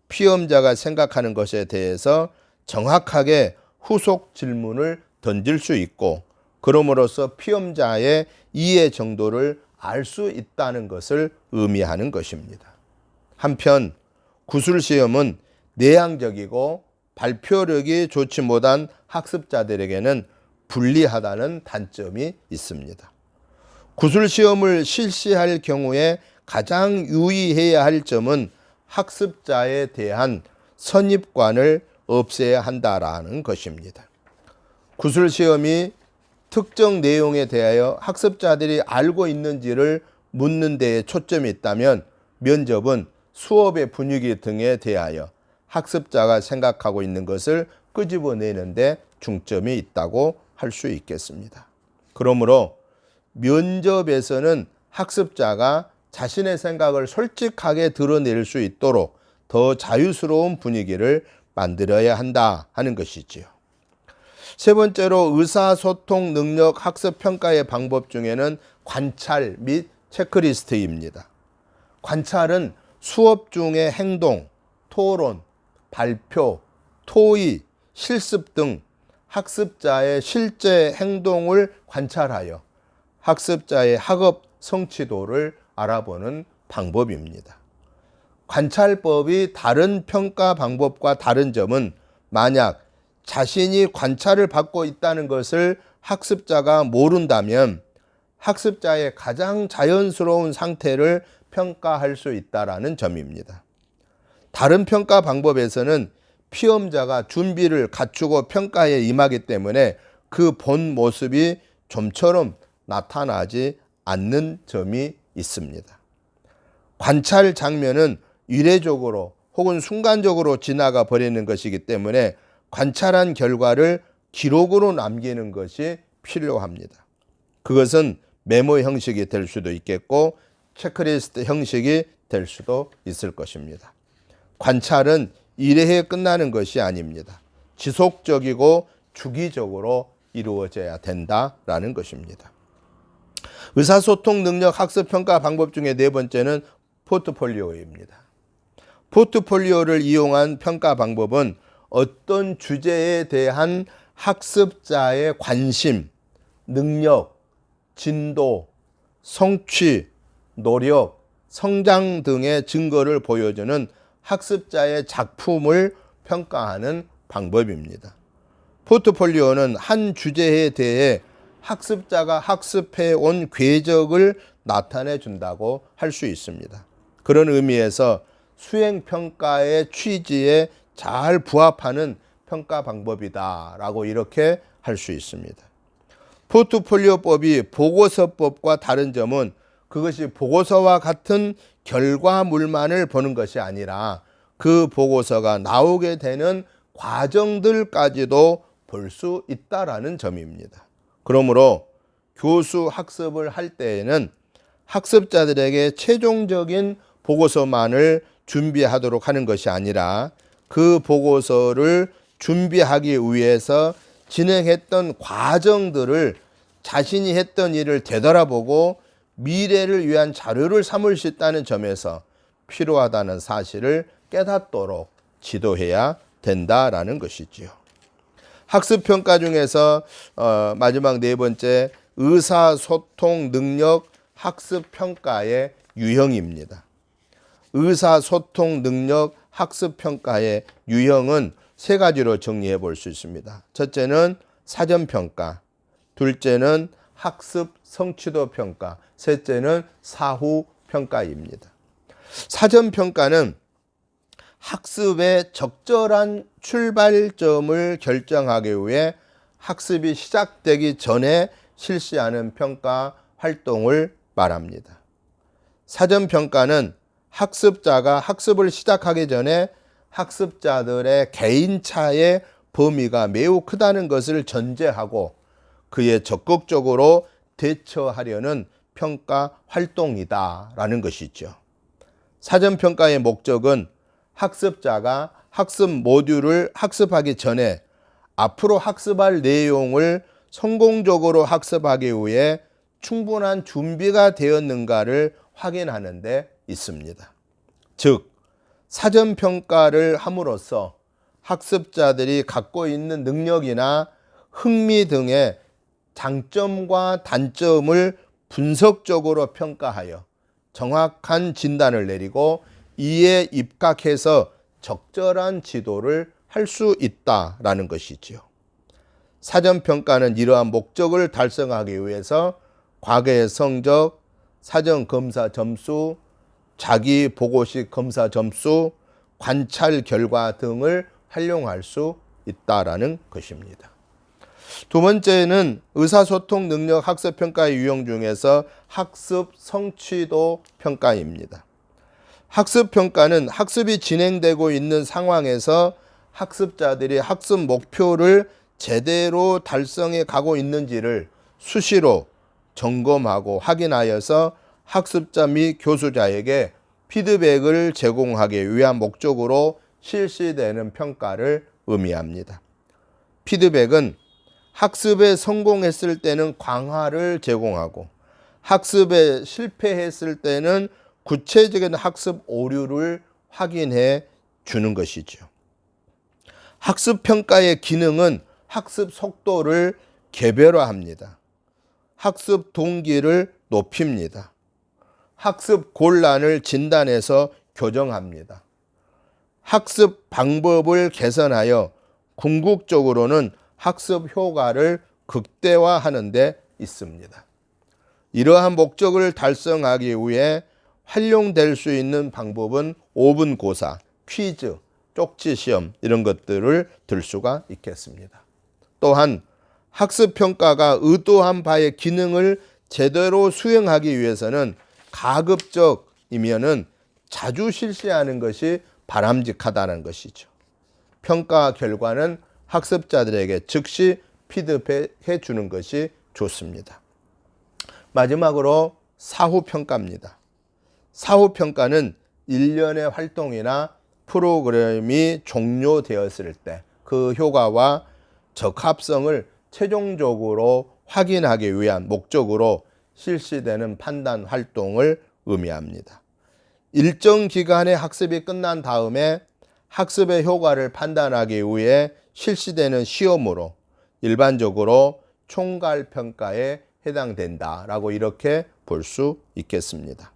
피험자가 생각하는 것에 대해서 정확하게 후속 질문을 던질 수 있고 그럼으로써 피험자의 이해 정도를 알 수 있다는 것을 의미하는 것입니다. 한편 구술시험은 내향적이고 발표력이 좋지 못한 학습자들에게는 불리하다는 단점이 있습니다. 구술시험을 실시할 경우에 가장 유의해야 할 점은 학습자에 대한 선입관을 없애야 한다라는 것입니다. 구술시험이 특정 내용에 대하여 학습자들이 알고 있는지를 묻는 데에 초점이 있다면 면접은 수업의 분위기 등에 대하여 학습자가 생각하고 있는 것을 끄집어내는 데 중점이 있다고 할 수 있겠습니다. 그러므로 면접에서는 학습자가 자신의 생각을 솔직하게 드러낼 수 있도록 더 자유스러운 분위기를 만들어야 한다 하는 것이지요. 세 번째로 의사소통 능력 학습 평가의 방법 중에는 관찰 및 체크리스트입니다. 관찰은 수업 중의 행동, 토론, 발표, 토의, 실습 등 학습자의 실제 행동을 관찰하여 학습자의 학업 성취도를 알아보는 방법입니다. 관찰법이 다른 평가 방법과 다른 점은 만약 자신이 관찰을 받고 있다는 것을 학습자가 모른다면 학습자의 가장 자연스러운 상태를 평가할 수 있다라는 점입니다. 다른 평가 방법에서는 피험자가 준비를 갖추고 평가에 임하기 때문에 그 본 모습이 좀처럼 나타나지 않는 점이 있습니다. 관찰 장면은 이례적으로 혹은 순간적으로 지나가 버리는 것이기 때문에 관찰한 결과를 기록으로 남기는 것이 필요합니다. 그것은 메모 형식이 될 수도 있겠고 체크리스트 형식이 될 수도 있을 것입니다. 관찰은 일회에 끝나는 것이 아닙니다. 지속적이고 주기적으로 이루어져야 된다라는 것입니다. 의사소통 능력 학습 평가 방법 중에 네 번째는 포트폴리오입니다. 포트폴리오를 이용한 평가 방법은 어떤 주제에 대한 학습자의 관심, 능력, 진도, 성취, 노력, 성장 등의 증거를 보여주는 학습자의 작품을 평가하는 방법입니다. 포트폴리오는 한 주제에 대해 학습자가 학습해 온 궤적을 나타내 준다고 할 수 있습니다. 그런 의미에서 수행평가의 취지에 잘 부합하는 평가 방법이다라고 이렇게 할 수 있습니다. 포트폴리오법이 보고서법과 다른 점은 그것이 보고서와 같은 결과물만을 보는 것이 아니라 그 보고서가 나오게 되는 과정들까지도 볼 수 있다라는 점입니다. 그러므로 교수 학습을 할 때에는 학습자들에게 최종적인 보고서만을 준비하도록 하는 것이 아니라 그 보고서를 준비하기 위해서 진행했던 과정들을 자신이 했던 일을 되돌아보고 미래를 위한 자료를 삼을 수 있다는 점에서 필요하다는 사실을 깨닫도록 지도해야 된다라는 것이지요. 학습평가 중에서 마지막 네 번째 의사소통 능력 학습평가의 유형입니다. 의사소통 능력 학습평가의 유형은 세 가지로 정리해 볼 수 있습니다. 첫째는 사전평가, 둘째는 학습 성취도 평가, 셋째는 사후평가입니다. 사전평가는 학습의 적절한 출발점을 결정하기 위해 학습이 시작되기 전에 실시하는 평가 활동을 말합니다. 사전평가는 학습자가 학습을 시작하기 전에 학습자들의 개인차의 범위가 매우 크다는 것을 전제하고 그에 적극적으로 대처하려는 평가 활동이다라는 것이죠. 사전평가의 목적은 학습자가 학습 모듈을 학습하기 전에 앞으로 학습할 내용을 성공적으로 학습하기 위해 충분한 준비가 되었는가를 확인하는 데 있습니다. 즉, 사전평가를 함으로써 학습자들이 갖고 있는 능력이나 흥미 등의 장점과 단점을 분석적으로 평가하여 정확한 진단을 내리고 이에 입각해서 적절한 지도를 할 수 있다라는 것이지요. 사전평가는 이러한 목적을 달성하기 위해서 과거의 성적, 사전검사 점수, 자기보고식 검사 점수, 관찰 결과 등을 활용할 수 있다라는 것입니다. 두 번째는 의사소통 능력 학습평가의 유형 중에서 학습 성취도 평가입니다. 학습평가는 학습이 진행되고 있는 상황에서 학습자들이 학습 목표를 제대로 달성해 가고 있는지를 수시로 점검하고 확인하여서 학습자 및 교수자에게 피드백을 제공하기 위한 목적으로 실시되는 평가를 의미합니다. 피드백은 학습에 성공했을 때는 광화를 제공하고 학습에 실패했을 때는 구체적인 학습 오류를 확인해 주는 것이죠. 학습평가의 기능은 학습 속도를 개별화합니다. 학습 동기를 높입니다. 학습 곤란을 진단해서 교정합니다. 학습 방법을 개선하여 궁극적으로는 학습 효과를 극대화하는 데 있습니다. 이러한 목적을 달성하기 위해 활용될 수 있는 방법은 5분 고사, 퀴즈, 쪽지 시험 이런 것들을 들 수가 있겠습니다. 또한 학습평가가 의도한 바의 기능을 제대로 수행하기 위해서는 가급적이면은 자주 실시하는 것이 바람직하다는 것이죠. 평가 결과는 학습자들에게 즉시 피드백해 주는 것이 좋습니다. 마지막으로 사후평가입니다. 사후평가는 일련의 활동이나 프로그램이 종료되었을 때 그 효과와 적합성을 최종적으로 확인하기 위한 목적으로 실시되는 판단 활동을 의미합니다. 일정 기간의 학습이 끝난 다음에 학습의 효과를 판단하기 위해 실시되는 시험으로 일반적으로 총괄평가에 해당된다라고 이렇게 볼 수 있겠습니다.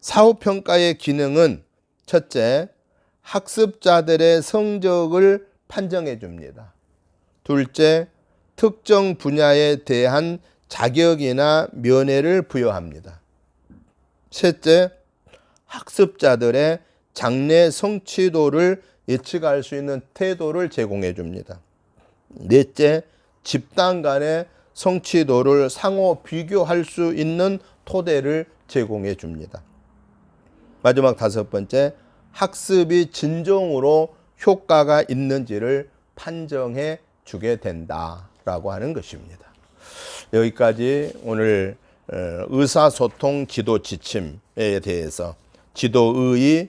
사후평가의 기능은 첫째, 학습자들의 성적을 판정해 줍니다. 둘째, 특정 분야에 대한 자격이나 면허를 부여합니다. 셋째, 학습자들의 장래 성취도를 예측할 수 있는 태도를 제공해 줍니다. 넷째, 집단 간의 성취도를 상호 비교할 수 있는 토대를 제공해 줍니다. 마지막 다섯 번째, 학습이 진정으로 효과가 있는지를 판정해 주게 된다라고 하는 것입니다. 여기까지 오늘 의사소통 지도 지침에 대해서 지도의,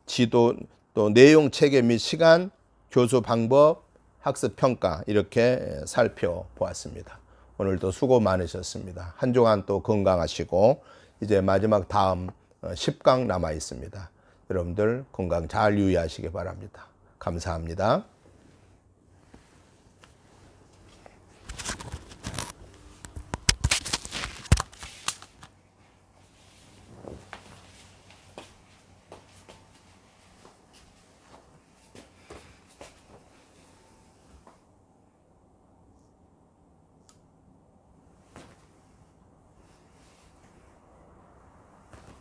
지도 또 내용 체계 및 시간, 교수 방법, 학습 평가 이렇게 살펴보았습니다. 오늘도 수고 많으셨습니다. 한 주간 또 건강하시고 이제 마지막 다음 10강 남아 있습니다. 여러분들 건강 잘 유의하시기 바랍니다. 감사합니다.